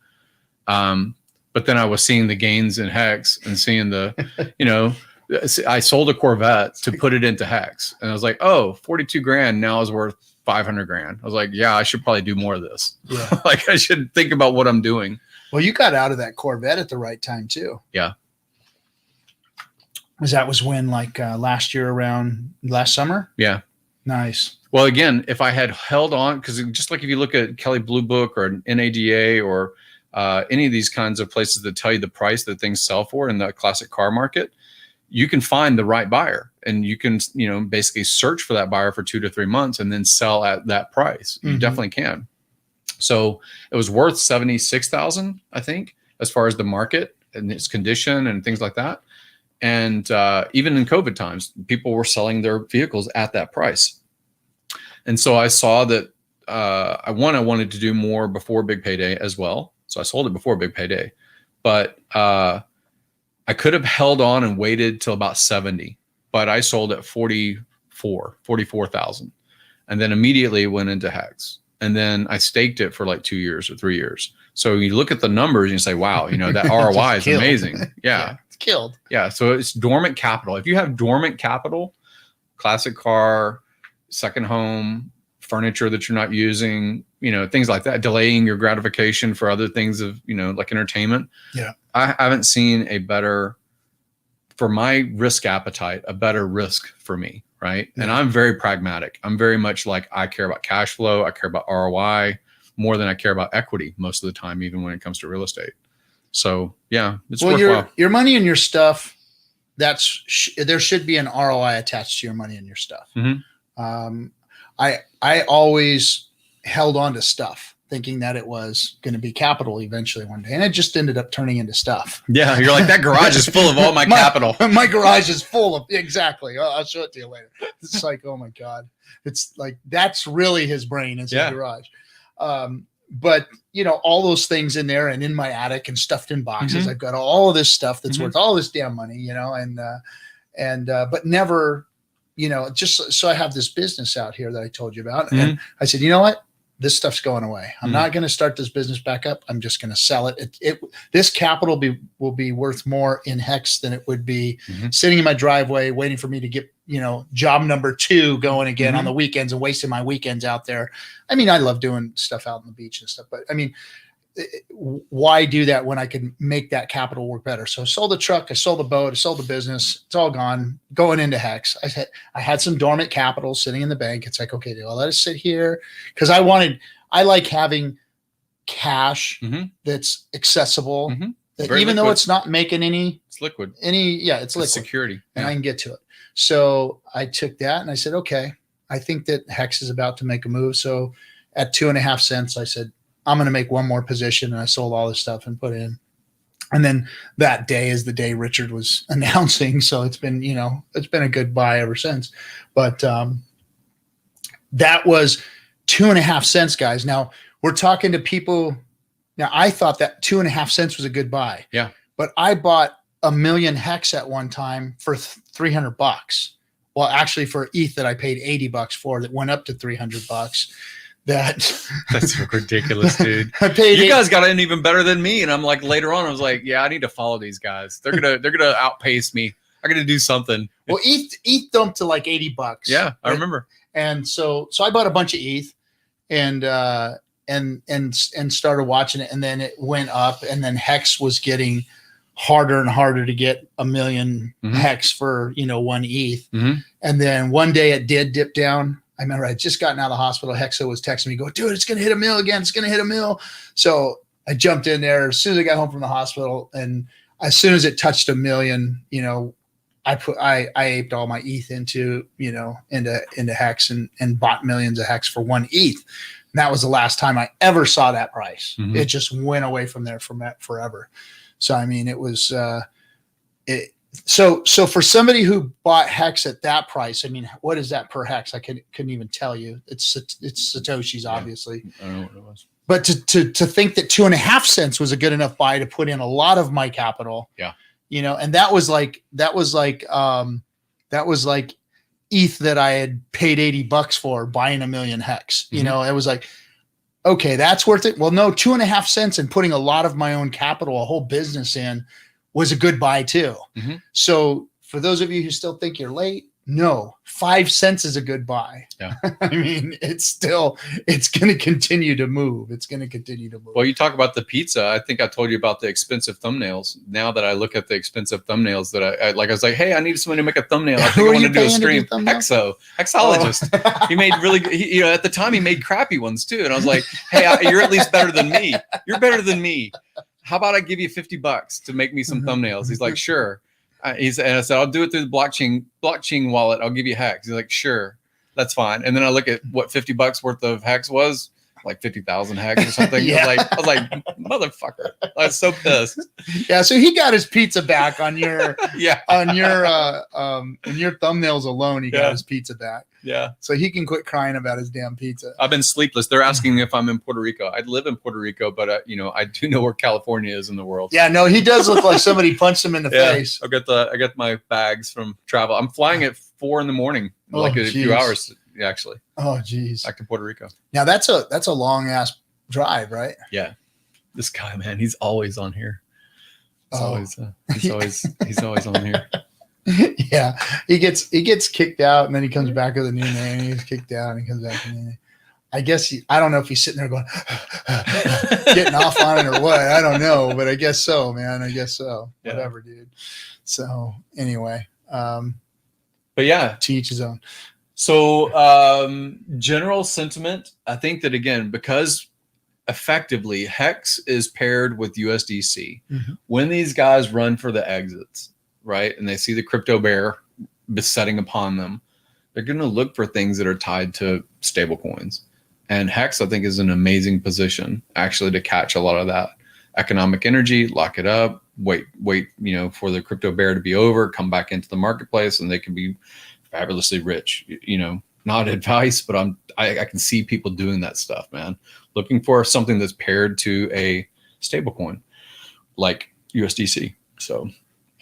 B: But then I was seeing the gains in Hex and seeing the, I sold a Corvette to put it into Hex, and I was like, oh, 42 grand now is worth 500 grand. I was like, yeah, I should probably do more of this.
A: Yeah.
B: Like I should think about what I'm doing.
A: Well, you got out of that Corvette at the right time too.
B: Yeah.
A: That was when, like last year around last summer?
B: Yeah.
A: Nice.
B: Well, again, if I had held on, because just like if you look at Kelley Blue Book or NADA or any of these kinds of places that tell you the price that things sell for in the classic car market, you can find the right buyer, and you can, basically search for that buyer for 2 to 3 months and then sell at that price. You definitely can. So it was worth $76,000, I think, as far as the market and its condition and things like that. And even in COVID times, people were selling their vehicles at that price. And so I saw that I wanted to do more before big payday as well. So I sold it before big payday, but I could have held on and waited till about 70, but I sold at 44,000, and then immediately went into Hex. And then I staked it for like 2 years or 3 years. So you look at the numbers and you say, wow, that ROI is amazing. Yeah.
A: It's killed.
B: Yeah. So it's dormant capital. If you have dormant capital, classic car, second home, furniture that you're not using, things like that, delaying your gratification for other things of, like entertainment.
A: Yeah.
B: I haven't seen for my risk appetite, a better risk for me. Right. Yeah. And I'm very pragmatic. I'm very much like, I care about cash flow. I care about ROI more than I care about equity most of the time, even when it comes to real estate. So yeah, it's worthwhile.
A: Your money and your stuff, there should be an ROI attached to your money and your stuff.
B: Mm-hmm.
A: I always held on to stuff thinking that it was going to be capital eventually one day. And it just ended up turning into stuff.
B: Yeah. You're like, that garage is full of all my capital.
A: My garage is full of, exactly. I'll show it to you later. It's like, oh my God. It's like, that's really his brain is his garage. But all those things in there and in my attic and stuffed in boxes, I've got all of this stuff that's worth all this damn money, but never, just so I have this business out here that I told you about. And I said, you know what? This stuff's going away. I'm not going to start this business back up. I'm just going to sell it. This capital will be worth more in Hex than it would be sitting in my driveway waiting for me to get, job number 2 going again on the weekends and wasting my weekends out there. I mean, I love doing stuff out on the beach and stuff, but I mean, why do that when I can make that capital work better? So I sold the truck, I sold the boat, I sold the business. It's all gone. Going into Hex, I had some dormant capital sitting in the bank. It's like, okay, I'll let it sit here because I like having cash that's accessible. That even
B: liquid.
A: though it's not making
B: it's liquid.
A: It's liquid.
B: Security.
A: And I can get to it. So I took that and I said, okay, I think that Hex is about to make a move. So at 2.5 cents, I said, I'm going to make one more position. And I sold all this stuff and put in. And then that day is the day Richard was announcing. So it's been, it's been a good buy ever since. But that was 2.5 cents, guys. Now we're talking to people. Now I thought that 2.5 cents was a good buy.
B: Yeah.
A: But I bought a million hex at one time for $300. Well, actually for ETH that I paid $80 for, that went up to $300. That's
B: ridiculous, dude.
A: I paid
B: you guys got in even better than me, and I'm like, later on, I was like, yeah, I need to follow these guys. They're gonna outpace me. I got to do something.
A: Well, ETH dumped to like $80.
B: Yeah, I remember.
A: And so I bought a bunch of ETH and started watching it, and then it went up, and then hex was getting harder and harder to get a million hex for, one ETH. And then one day it did dip down. I remember I just gotten out of the hospital. Hexo was texting me, go, dude, it's going to hit a mil again. It's going to hit a mil. So I jumped in there as soon as I got home from the hospital. And as soon as it touched a million, I aped all my ETH into hex and bought millions of hex for one ETH. And that was the last time I ever saw that price. It just went away from there forever. So, I mean, it was, so for somebody who bought hex at that price, I mean, what is that per hex? I couldn't even tell you. It's Satoshi's, obviously.
B: I don't know what it was.
A: But to think that 2.5 cents was a good enough buy to put in a lot of my capital.
B: Yeah.
A: And that was like ETH that I had paid $80 for buying a million hex. It was like, okay, that's worth it. Well, no, 2.5 cents and putting a lot of my own capital, a whole business in, was a good buy too. So for those of you who still think you're late, no, 5 cents is a good buy.
B: Yeah.
A: I mean, it's going to continue to move. It's going to continue to move.
B: Well, you talk about the pizza. I think I told you about the expensive thumbnails. Now that I look at the expensive thumbnails that I was like, hey, I need somebody to make a thumbnail. I think I want to do a stream. Hexologist. Oh. He made really, at the time he made crappy ones too. And I was like, hey, you're at least better than me. You're better than me. How about I give you $50 to make me some thumbnails? He's like, sure. And I said, I'll do it through the blockchain wallet. I'll give you hex. He's like, sure, that's fine. And then I look at what $50 worth of hex was, like 50,000 hex or something.
A: Yeah.
B: I was like, motherfucker. I was so pissed.
A: Yeah. So he got his pizza back on your,
B: yeah,
A: on your thumbnails alone. He got his pizza back.
B: Yeah.
A: So he can quit crying about his damn pizza.
B: I've been sleepless. They're asking me if I'm in Puerto Rico. I live in Puerto Rico, but I do know where California is in the world.
A: Yeah, no, he does look like somebody punched him in the face.
B: I got my bags from travel. I'm flying at 4 a.m, like a few hours actually.
A: Oh, geez.
B: Back to Puerto Rico.
A: Now that's a long ass drive, right?
B: Yeah. This guy, man, he's always on here. He's always on here.
A: Yeah, he gets kicked out, and then he comes back with a new name. He gets kicked out, and he comes back with a new name. I guess I don't know if he's sitting there going, getting off on it or what. I don't know, but I guess so, man. I guess so. Yeah. Whatever, dude. So anyway,
B: but yeah,
A: to each his own.
B: So general sentiment, I think that again, because effectively hex is paired with USDC. When these guys run for the exits, right, and they see the crypto bear besetting upon them, they're going to look for things that are tied to stable coins. And hex, I think, is an amazing position actually to catch a lot of that economic energy, lock it up, wait, for the crypto bear to be over, come back into the marketplace, and they can be fabulously rich. Not advice, but I can see people doing that stuff, man. Looking for something that's paired to a stable coin like USDC. So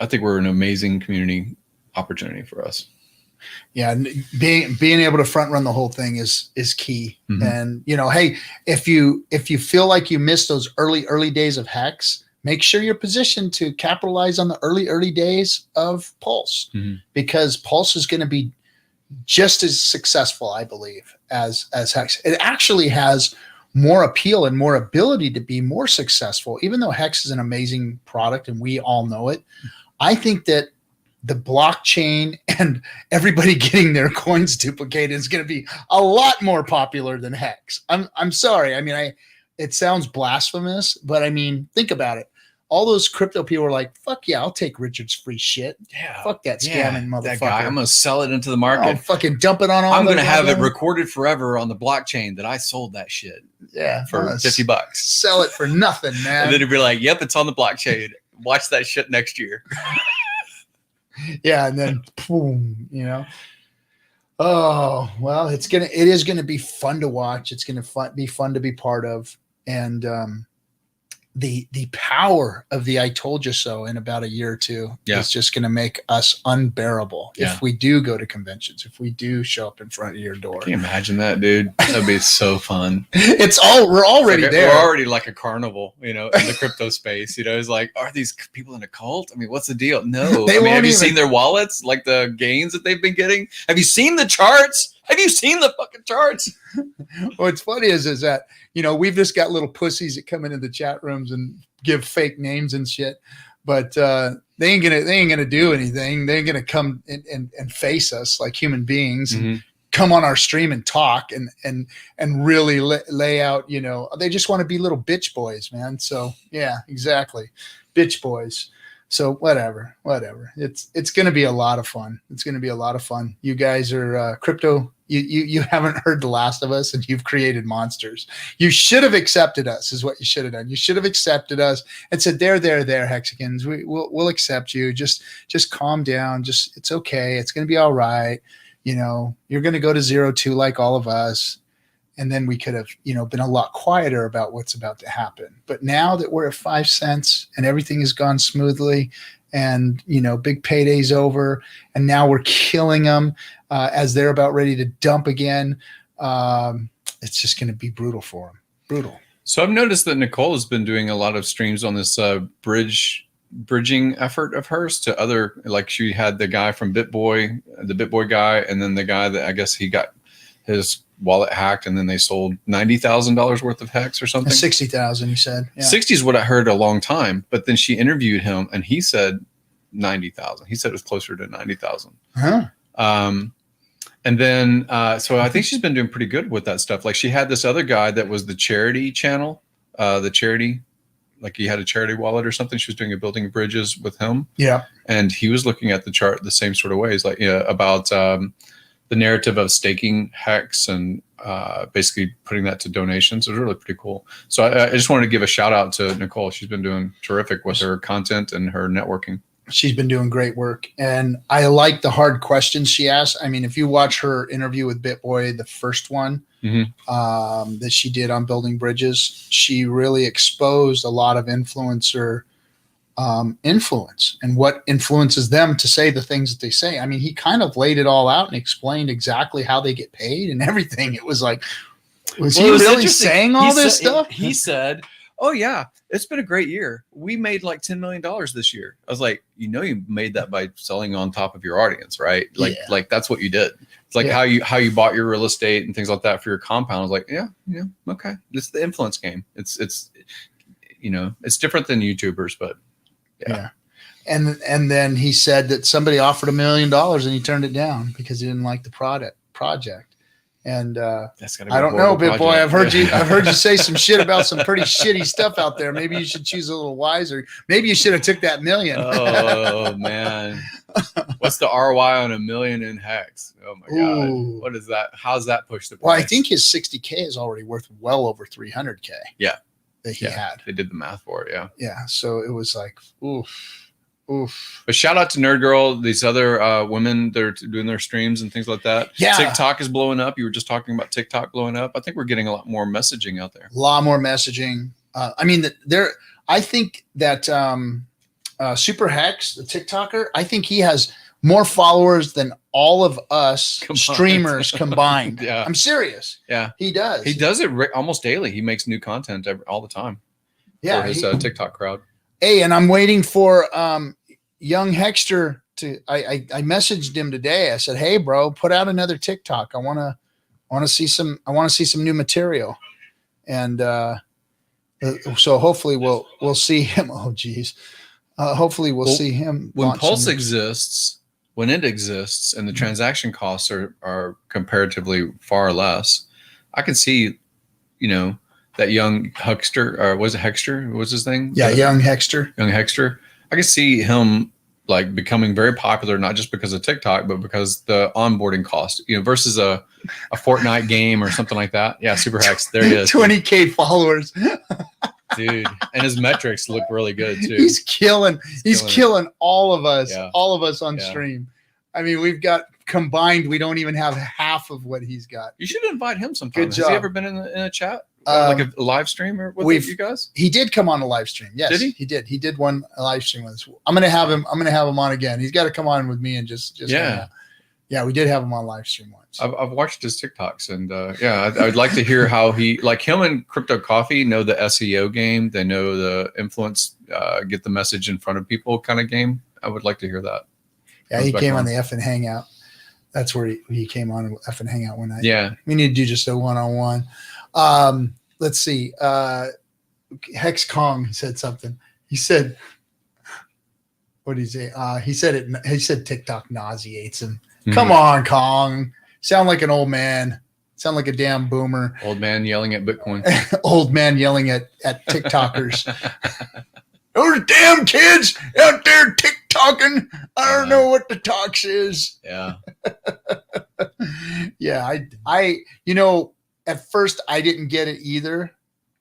B: I think we're an amazing community opportunity for us.
A: Yeah, being able to front run the whole thing is key. And hey, if you feel like you missed those early days of hex, make sure you're positioned to capitalize on the early days of Pulse, because Pulse is going to be just as successful, I believe, as hex. It actually has more appeal and more ability to be more successful, even though hex is an amazing product and we all know it. I think that the blockchain and everybody getting their coins duplicated is going to be a lot more popular than hex. I'm sorry. I mean, it sounds blasphemous, but I mean, think about it. All those crypto people are like, fuck yeah, I'll take Richard's free shit. Yeah. Fuck that scamming motherfucker.
B: That guy, I'm going to sell it into the market.
A: I'll fucking dump it on all.
B: I'm going to have it recorded forever on the blockchain that I sold that shit.
A: Yeah.
B: For $50.
A: Sell it for nothing, man.
B: And then it'd be like, yep, it's on the blockchain. Watch that shit next year.
A: Yeah, and then boom, Oh, well, it is gonna be fun to watch. It's gonna be fun to be part of. And the power of the I told you so in about a year or two is just going to make us unbearable if we do go to conventions, if we do show up in front of your door.
B: Can you imagine that, dude? That'd be so fun.
A: We're already there.
B: We're already like a carnival, in the crypto space. It's like, are these people in a cult? I mean, what's the deal? No. Have you seen their wallets? Like the gains that they've been getting? Have you seen the charts? Have you seen the fucking charts?
A: What's funny is that, we've just got little pussies that come into the chat rooms and give fake names and shit, but they ain't gonna do anything. They ain't gonna come and face us like human beings and come on our stream and talk and really lay out, they just want to be little bitch boys, man. So yeah, exactly. Bitch boys. So whatever. It's going to be a lot of fun. It's going to be a lot of fun. You guys are crypto. You haven't heard The Last of Us, and you've created monsters. You should have accepted us, is what you should have done. You should have accepted us and said, there, Hexicans. We'll accept you. Just calm down. It's okay. It's going to be all right. You're going to go to 0-2 like all of us. And then we could have, been a lot quieter about what's about to happen. But now that we're at 5 cents and everything has gone smoothly and, big payday's over, and now we're killing them as they're about ready to dump again, it's just going to be brutal for them. Brutal.
B: So I've noticed that Nicole has been doing a lot of streams on this bridging effort of hers to other, like she had the guy from the BitBoy guy, and then the guy that I guess he got his wallet hacked, and then they sold $90,000 worth of hex or something.
A: 60,000, he said. Yeah.
B: 60 is what I heard a long time, but then she interviewed him, and he said 90,000. He said it was closer to 90,000. And then, so I think she's been doing pretty good with that stuff. Like she had this other guy that was the charity channel, the charity, like he had a charity wallet or something. She was doing a building bridges with him. Yeah. And he was looking at the chart the same sort of ways, like about the narrative of staking hex and basically putting that to donations. It was really pretty cool. So I just wanted to give a shout out to Nicole. She's been doing terrific with her content and her networking.
A: She's been doing great work. And I like the hard questions she asked. I mean, if you watch her interview with BitBoy, the first one that she did on building bridges, she really exposed a lot of influencer influence and what influences them to say the things that they say. I mean, he kind of laid it all out and explained exactly how they get paid and everything. It was like, was he really saying all this stuff?
B: He said, oh yeah, it's been a great year. We made like $10 million this year. I was like, you made that by selling on top of your audience, right? Like that's what you did. It's like how you bought your real estate and things like that for your compound. I was like, yeah, okay. It's the influence game. It's different than YouTubers, but yeah.
A: And then he said that somebody offered $1 million and he turned it down because he didn't like the project. And
B: that's gotta be
A: I don't know, BitBoy. I've heard you say some shit about some pretty shitty stuff out there. Maybe you should choose a little wiser. Maybe you should have took that $1 million.
B: Oh man, what's the ROI on $1 million in hex? Oh my god, what is that? How's that push the price?
A: Well, I think his 60K is already worth well over 300K.
B: Yeah,
A: that he had.
B: They did the math for it.
A: Yeah. So it was like, oof.
B: But shout out to Nerd Girl, these other women that are doing their streams and things like that.
A: Yeah.
B: TikTok is blowing up. You were just talking about TikTok blowing up. I think we're getting a lot more messaging out there.
A: A lot more messaging. I think that Super Hex, the TikToker, I think he has more followers than all of us streamers combined.
B: Yeah.
A: I'm serious.
B: Yeah.
A: He does.
B: He does it almost daily. He makes new content all the time.
A: Yeah.
B: For his TikTok crowd.
A: Hey, and I'm waiting for young Hexter to. I messaged him today. I said, "Hey, bro, put out another TikTok. I want to see some new material." And so hopefully we'll see him. Oh, geez. Hopefully we'll see him
B: when Pulse exists. When it exists, and the transaction costs are comparatively far less. I can see, that young Huckster, or was it Hexter? What was his thing?
A: Yeah, young Hexter.
B: Young Hexter. I can see him like becoming very popular, not just because of TikTok, but because the onboarding cost, versus a Fortnite game or something like that. Yeah, Super Hex. There he is.
A: 20K followers.
B: Dude, and his metrics look really good too.
A: He's killing all of us, on stream. I mean, we've got combined, we don't even have half off of what he's got.
B: You should invite him sometime.
A: Good
B: Has
A: job.
B: he ever been in a chat? Like a live stream or with you guys?
A: He did come on a live stream. Yes,
B: did he?
A: He did. He did one a live stream with us. I'm gonna have him on again. He's got to come on with me and just yeah. We did have him on live stream once.
B: I've watched his TikToks and I'd like to hear how like him and Crypto Coffee know the SEO game. They know the influence, get the message in front of people kind of game. I would like to hear that.
A: Yeah, he came on the FN Hangout. That's where he came on FN Hangout one night.
B: Yeah,
A: we need to do just a one-on-one. Let's see. Hex Kong said something. He said, "What did he say?" He said TikTok nauseates him. Mm-hmm. Come on, Kong. Sound like an old man. Sound like a damn boomer.
B: Old man yelling at Bitcoin.
A: Old man yelling at TikTokers. Those damn kids out there TikToking. I don't know what the talks is.
B: Yeah.
A: Yeah. I at first I didn't get it either.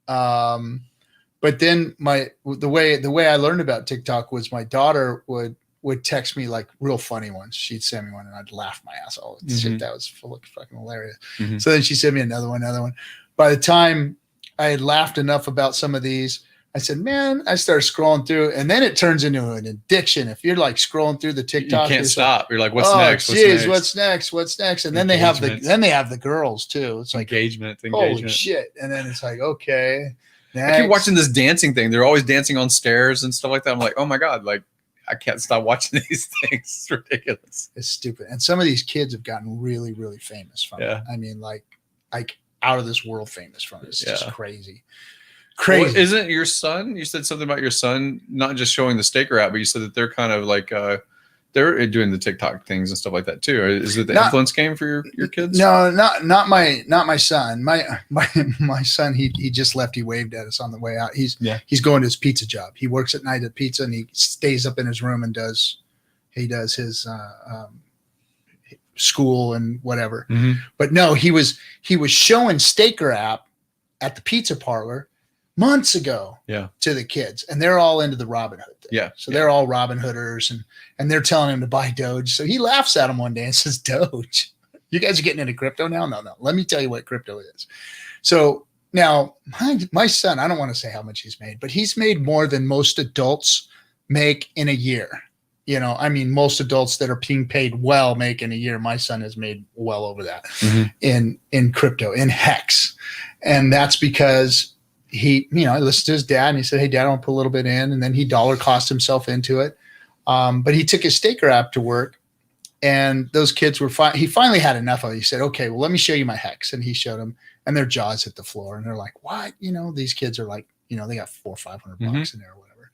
A: But then the way I learned about TikTok was my daughter would text me like real funny ones. She'd send me one and I'd laugh my ass off. Shit, that was fucking hilarious. Mm-hmm. So then she sent me another one. By the time I had laughed enough about some of these, I said, man, I started scrolling through, and then it turns into an addiction. If you're like scrolling through the TikTok,
B: you can't stop. You're like, what's next?
A: What's next? And then they have the girls too. It's like
B: engagement.
A: Holy shit. And then it's like, okay. Next.
B: I keep watching this dancing thing. They're always dancing on stairs and stuff like that. I'm like, oh my God, like I can't stop watching these things. It's ridiculous.
A: It's stupid. And some of these kids have gotten really, really famous from it. I mean, like out of this world famous from it. It's just crazy. Well,
B: isn't your son? You said something about your son not just showing the Staker app, but you said that they're kind of like they're doing the TikTok things and stuff like that too. Is it the influence game for your kids?
A: No, not my son. My son, he just left. He waved at us on the way out. He's going to his pizza job. He works at night at pizza, and he stays up in his room and does his school and whatever. Mm-hmm. But no, he was showing Staker app at the pizza parlor months ago to the kids, and they're all into the Robinhood thing.
B: Yeah.
A: So they're all Robinhooders, and they're telling him to buy Doge. So he laughs at him one day and says, Doge, you guys are getting into crypto now? No. Let me tell you what crypto is. So now my son, I don't want to say how much he's made, but he's made more than most adults make in a year. I mean, most adults that are being paid well make in a year. My son has made well over that in crypto, in Hex. And that's because he listened to his dad and he said, hey, Dad, I want to put a little bit in. And then he dollar cost himself into it. But he took his Staker app to work, and those kids were he finally had enough of it. He said, okay, well, let me show you my Hex. And he showed them, and their jaws hit the floor. And they're like, what? These kids are like, they got $400 or $500 bucks in there or whatever.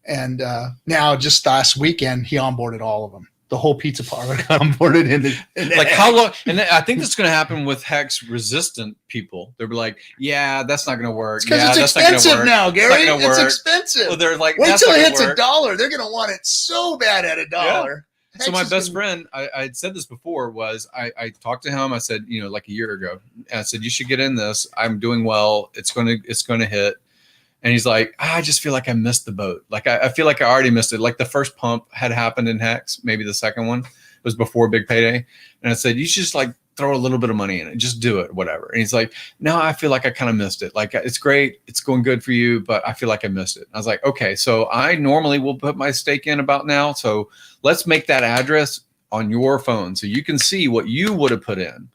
A: And now just last weekend, he onboarded all of them. The whole pizza parlor got onboarded in
B: like how long? And I think that's going to happen with Hex resistant people. They'll be like, "Yeah, that's not going to work.
A: Because it's expensive now, Gary. It's expensive.
B: Well, they're like,
A: wait till it hits $1. They're going to want it so bad at $1.
B: Yeah. So my best friend, I had said this before, was I talked to him. I said, like a year ago, and I said, you should get in this. I'm doing well. It's going to hit. And he's like, I just feel like I missed the boat. Like, I feel like I already missed it. Like the first pump had happened in Hex. Maybe the second one was before Big Payday. And I said, you should just like throw a little bit of money in it. Just do it, whatever. And he's like, no, I feel like I kind of missed it. Like, it's great. It's going good for you, but I feel like I missed it. I was like, okay, so I normally will put my stake in about now. So let's make that address on your phone so you can see what you would have put in.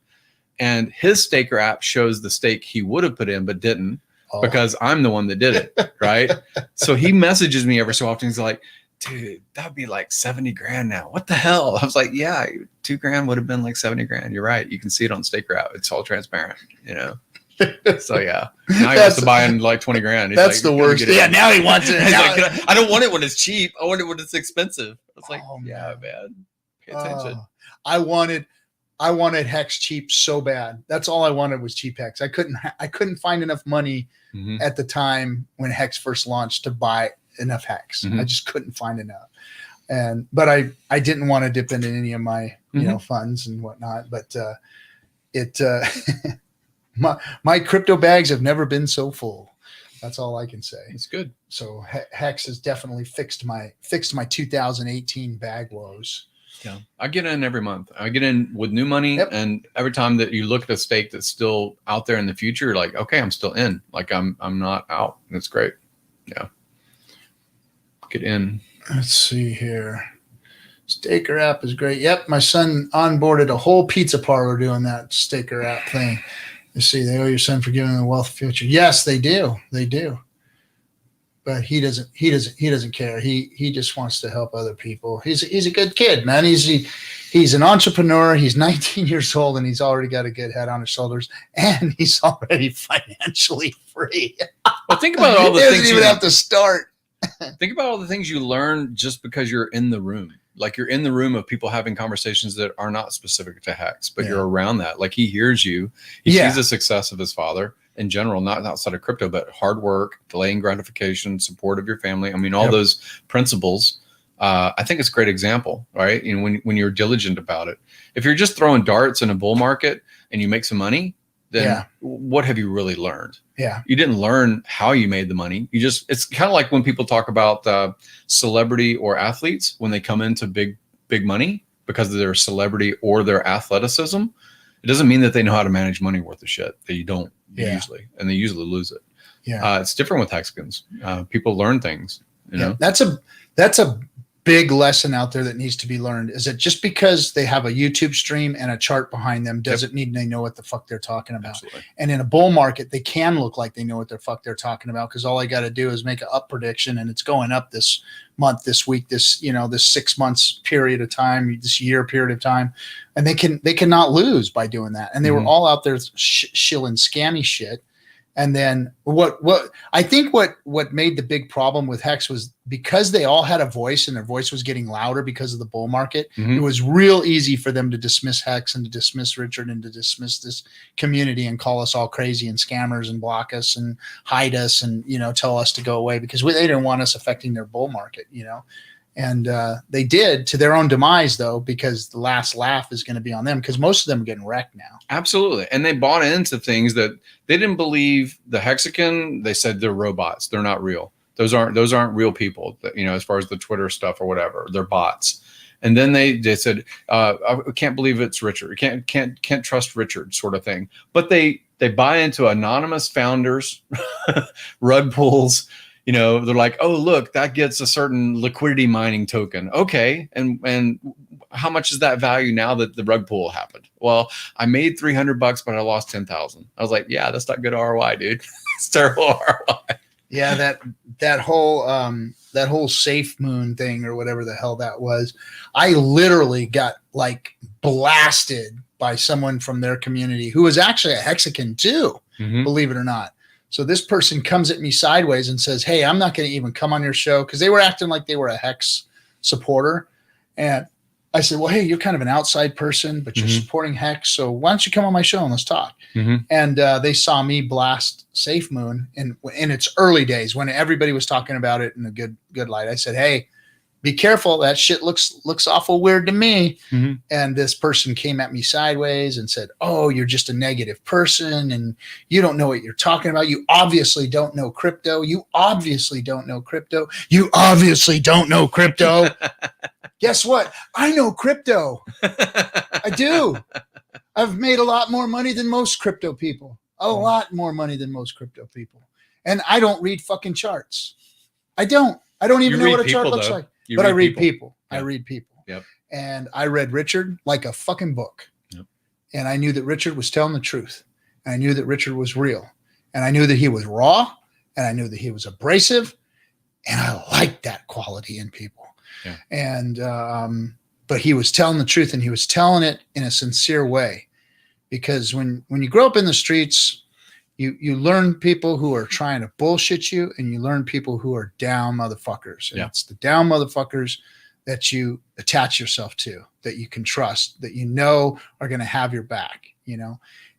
B: And his Staker app shows the stake he would have put in, but didn't. Because I'm the one that did it, right? So he messages me every so often. He's like, dude, that'd be like 70 grand now. What the hell? I was like, yeah, 2 grand would have been like 70 grand. You're right. You can see it on Staker app. It's all transparent, So yeah, now he wants to buy in like 20 grand. He's
A: that's
B: like,
A: the worst. Yeah, now he wants it.
B: Like, I don't want it when it's cheap. I want it when it's expensive. I was like, yeah, man, pay attention.
A: I wanted Hex cheap so bad. That's all I wanted was cheap Hex. I couldn't find enough money at the time when Hex first launched to buy enough Hex. I just couldn't find enough. But I didn't want to dip into any of my funds and whatnot. But my crypto bags have never been so full. That's all I can say.
B: It's good.
A: So Hex has definitely fixed my 2018 bag woes.
B: Yeah, I get in every month. I get in with new money,
A: Yep.
B: and every time that you look at a stake that's still out there in the future, you're like, okay, I'm still in. Like I'm not out. And it's great. Yeah, get in.
A: Let's see here. Staker app is great. Yep, my son onboarded a whole pizza parlor doing that Staker app thing. You see, they owe your son for giving them the wealth future. Yes, they do. They do. But he doesn't care. He just wants to help other people. He's a good kid, man. He's an entrepreneur. He's 19 years old and he's already got a good head on his shoulders and he's already financially free.
B: Well, think about all the
A: he
B: things
A: doesn't even have to start.
B: Think about all the things you learn just because you're in the room. Like you're in the room of people having conversations that are not specific to Hex, but you're around that. Like he hears you. He sees the success of his father in general, not outside of crypto, but hard work, delaying gratification, support of your family. I mean, all those principles. I think it's a great example, right? You know, when you're diligent about it. If you're just throwing darts in a bull market and you make some money, then what have you really learned?
A: Yeah.
B: You didn't learn how you made the money. It's kind of like when people talk about celebrity or athletes, when they come into big money because of their celebrity or their athleticism, it doesn't mean that they know how to manage money worth of shit. They don't usually, and they usually lose it.
A: Yeah.
B: It's different with Hexicans. People learn things, you know?
A: That's a big lesson out there that needs to be learned, is that just because they have a YouTube stream and a chart behind them doesn't mean they know what the fuck they're talking about.
B: Absolutely.
A: And in a bull market, they can look like they know what the fuck they're talking about, because all I got to do is make an up prediction and it's going up this month, this week, this 6 months period of time, this year period of time, and they cannot lose by doing that. And they were all out there shilling scammy shit. And then what I think what made the big problem with Hex was because they all had a voice and their voice was getting louder because of the bull market. It was real easy for them to dismiss Hex and to dismiss Richard and to dismiss this community and call us all crazy and scammers and block us and hide us and, tell us to go away because they didn't want us affecting their bull market, And they did, to their own demise, though, because the last laugh is going to be on them, because most of them are getting wrecked now.
B: Absolutely. And they bought into things that they didn't believe. The Hexican, they said they're robots. They're not real. Those aren't real people, as far as the Twitter stuff or whatever. They're bots. And then they said, I can't believe it's Richard. Can't trust Richard, sort of thing. But they buy into anonymous founders, rug pulls. They're like, oh, look, that gets a certain liquidity mining token. Okay. And how much is that value now that the rug pull happened? Well, I made $300, but I lost 10,000. I was like, yeah, that's not good ROI, dude. It's terrible ROI.
A: Yeah. That whole Safe Moon thing or whatever the hell that was. I literally got blasted by someone from their community who was actually a Hexican too, believe it or not. So this person comes at me sideways and says, hey, I'm not going to even come on your show, because they were acting like they were a Hex supporter. And I said, well, hey, you're kind of an outside person, but you're supporting Hex. So why don't you come on my show and let's talk? And they saw me blast Safe Moon in its early days when everybody was talking about it in a good light. I said, hey, be careful. That shit looks awful weird to me. And this person came at me sideways and said, oh, you're just a negative person and you don't know what you're talking about. You obviously don't know crypto. You obviously don't know crypto. You obviously don't know crypto. Guess what? I know crypto. I do. I've made a lot more money than most crypto people. A lot more money than most crypto people. And I don't read fucking charts. I don't even know what a chart looks like. But I read people. Yep. I read people.
B: Yep.
A: And I read Richard like a fucking book.
B: Yep.
A: And I knew that Richard was telling the truth. And I knew that Richard was real. And I knew that he was raw. And I knew that he was abrasive. And I liked that quality in people.
B: Yeah.
A: And but he was telling the truth, and he was telling it in a sincere way. Because when you grow up in the streets, you learn people who are trying to bullshit you, and you learn people who are down motherfuckers. And it's the down motherfuckers that you attach yourself to, that you can trust, that are going to have your back,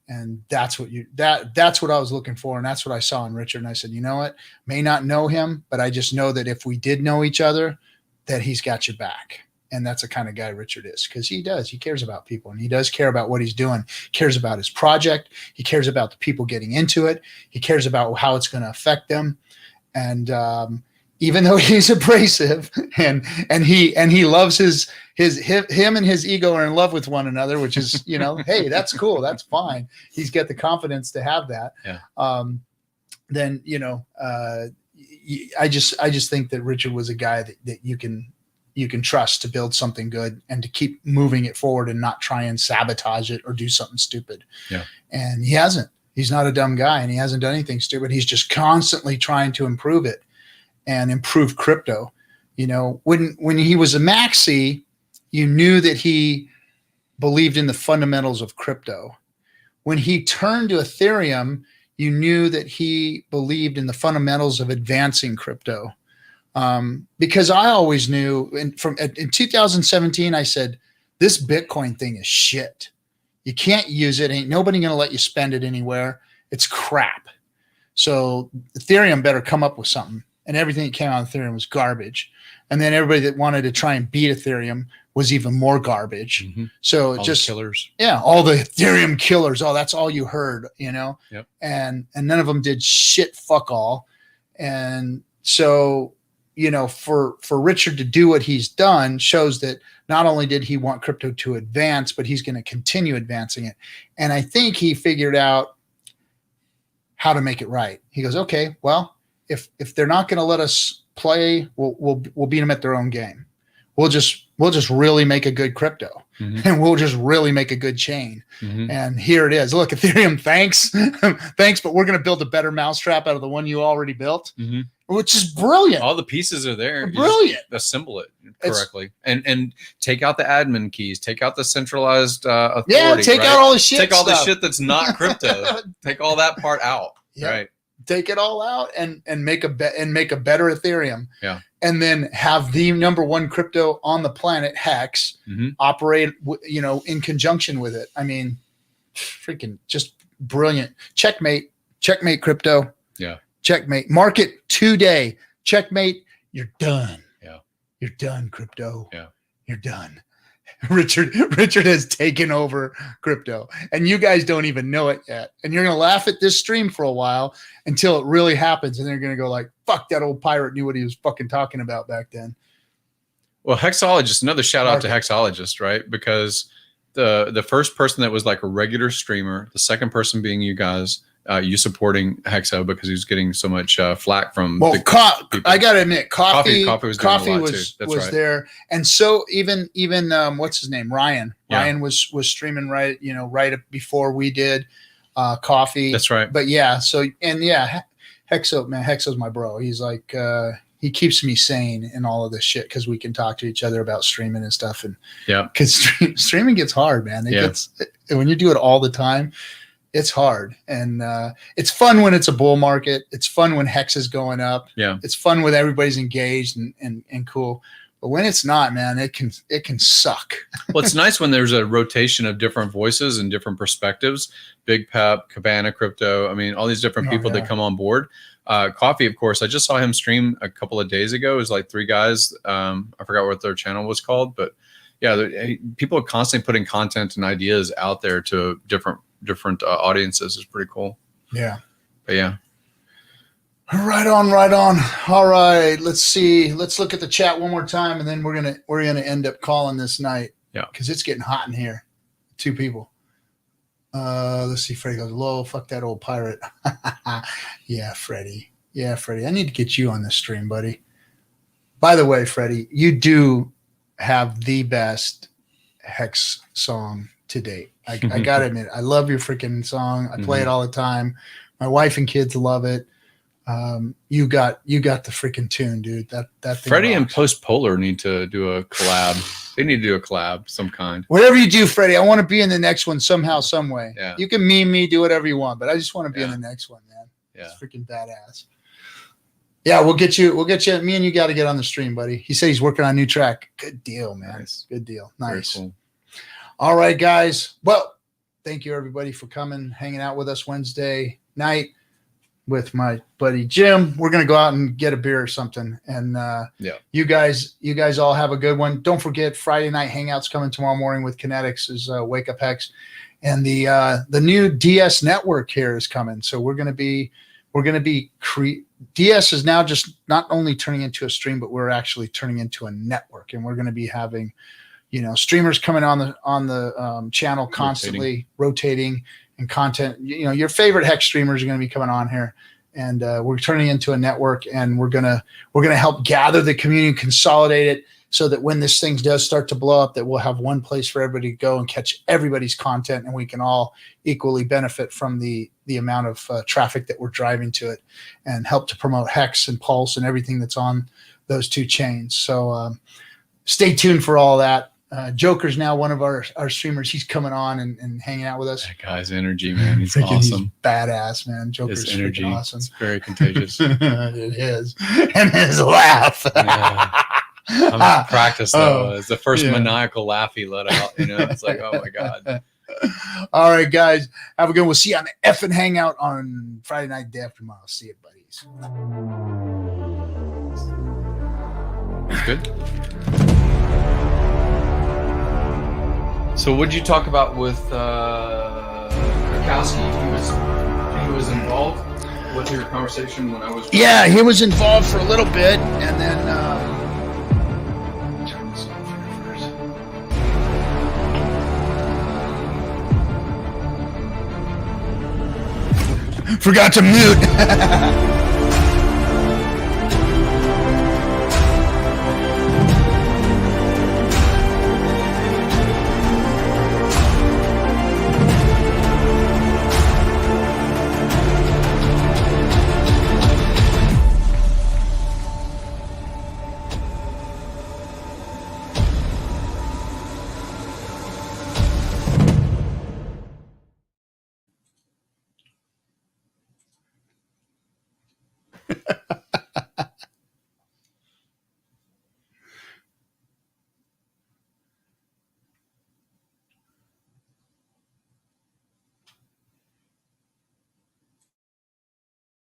A: and that's what that's what I was looking for. And that's what I saw in Richard. And I said, you know what, may not know him, but I just know that if we did know each other, that he's got your back. And that's the kind of guy Richard is, because he cares about people, and he does care about what he's doing. He cares about his project. He cares about the people getting into it. He cares about how it's going to affect them. And even though he's abrasive and he loves his him and his ego are in love with one another, which is, you know, hey, that's cool. That's fine. He's got the confidence to have that.
B: Yeah.
A: Then, you know, I just think that Richard was a guy that you can trust to build something good and to keep moving it forward and not try and sabotage it or do something stupid.
B: Yeah.
A: And he hasn't. He's not a dumb guy, and he hasn't done anything stupid. He's just constantly trying to improve it and improve crypto. You know, when he was a maxi, you knew that he believed in the fundamentals of crypto. When he turned to Ethereum, you knew that he believed in the fundamentals of advancing crypto. Because I always knew in 2017, I said, this Bitcoin thing is shit. You can't use it. Ain't nobody going to let you spend it anywhere. It's crap. So Ethereum better come up with something. And everything that came out of Ethereum was garbage. And then everybody that wanted to try and beat Ethereum was even more garbage.
B: Mm-hmm.
A: So
B: all
A: just
B: the killers.
A: Yeah, all the Ethereum killers. Oh, that's all you heard, you know?
B: Yep.
A: And none of them did shit fuck all. And so, you know, for Richard to do what he's done shows that not only did he want crypto to advance, but he's going to continue advancing it. And I think he figured out how to make it right. He goes, okay, well, if they're not going to let us play, we'll beat them at their own game. We'll just really make a good crypto, and we'll just really make a good chain. And here it is. Look, Ethereum, thanks, but we're going to build a better mousetrap out of the one you already built, which is brilliant.
B: All the pieces are there.
A: Brilliant.
B: Assemble it correctly, and take out the admin keys. Take out the centralized authority.
A: Yeah, take out all the shit.
B: Take all the shit that's not crypto. Take all that part out.
A: Yep.
B: Right.
A: Take it all out and make a better Ethereum.
B: Yeah.
A: And then have the number one crypto on the planet, Hex, operate, you know, in conjunction with it. I mean, freaking just brilliant. Checkmate crypto.
B: Yeah. Checkmate.
A: Market today. Checkmate. You're done.
B: Yeah.
A: You're done, crypto.
B: Yeah.
A: You're done. Richard has taken over crypto, and you guys don't even know it yet. And you're going to laugh at this stream for a while until it really happens. And they're going to go like, fuck, that old pirate knew what he was fucking talking about back then.
B: Well, Hexologist, another shout out to Hexologist, right? Because the first person that was like a regular streamer, the second person being you guys, you supporting Hexo because he was getting so much flack from.
A: Well, I gotta admit, coffee was
B: right.
A: there, and so even what's his name, Ryan. Yeah. Ryan was streaming right before we did. Coffee.
B: That's right.
A: But yeah, so Hexo's my bro. He's like he keeps me sane in all of this shit because we can talk to each other about streaming and stuff. And because streaming gets hard, man. When you do it all the time. It's hard, and it's fun when it's a bull market. It's fun when Hex is going up.
B: Yeah,
A: it's fun when everybody's engaged and cool. But when it's not, man, it can suck.
B: Well, it's nice when there's a rotation of different voices and different perspectives. Big Pep, Cabana Crypto. I mean, all these different people that come on board. Coffee, of course. I just saw him stream a couple of days ago. It was like 3 guys. I forgot what their channel was called, but yeah, people are constantly putting content and ideas out there to different audiences. Is pretty cool.
A: Yeah.
B: But yeah.
A: Right on. All right. Let's see. Let's look at the chat one more time, and then we're gonna end up calling this night.
B: Yeah.
A: Because it's getting hot in here. 2 people. Let's see. Freddie goes, "Lol, fuck that old pirate." Yeah, Freddie. I need to get you on this stream, buddy. By the way, Freddie, you do have the best Hex song to date. I gotta admit, I love your freaking song. I play it all the time. My wife and kids love it. You got the freaking tune, dude. That thing
B: Freddie
A: rocks.
B: and Post Polar need to do a collab. They need to do a collab, some kind.
A: Whatever you do, Freddie, I want to be in the next one somehow, some way.
B: Yeah.
A: You can meme me, do whatever you want, but I just want to be in the next one, man.
B: Yeah.
A: It's freaking badass. Yeah, we'll get you. Me and you got to get on the stream, buddy. He said he's working on a new track. Good deal, man.
B: Nice.
A: Good deal. Nice.
B: Very cool.
A: All right, guys. Well, thank you everybody for coming, hanging out with us Wednesday night with my buddy Jim. We're gonna go out and get a beer or something. And you guys all have a good one. Don't forget Friday night hangouts coming tomorrow morning with KNTX is Wake Up Hex, and the new DS network here is coming. So we're gonna be DS is now just not only turning into a stream, but we're actually turning into a network, and we're gonna be having streamers coming on the channel constantly rotating and content. Your favorite hex streamers are going to be coming on here, and we're turning into a network, and we're gonna help gather the community, consolidate it, so that when this thing does start to blow up, that we'll have one place for everybody to go and catch everybody's content, and we can all equally benefit from the amount of traffic that we're driving to it, and help to promote Hex and Pulse and everything that's on those two chains. So stay tuned for all that. Joker's now one of our streamers. He's coming on and hanging out with us.
B: That guy's energy, man. He's awesome.
A: He's badass, man. Joker's
B: his energy,
A: awesome.
B: It's very contagious.
A: It is. And his laugh.
B: Yeah. I'm practiced though. It's the first maniacal laugh he let out. It's like, oh my God.
A: All right, guys. Have a good one. We'll see you on the FN Hangout on Friday night, day after tomorrow. See you, buddies.
B: Good. So what'd you talk about with Krakowski? He was involved with your conversation when I was...
A: Yeah, he was involved for a little bit, and then... turn this off here first. Forgot to mute.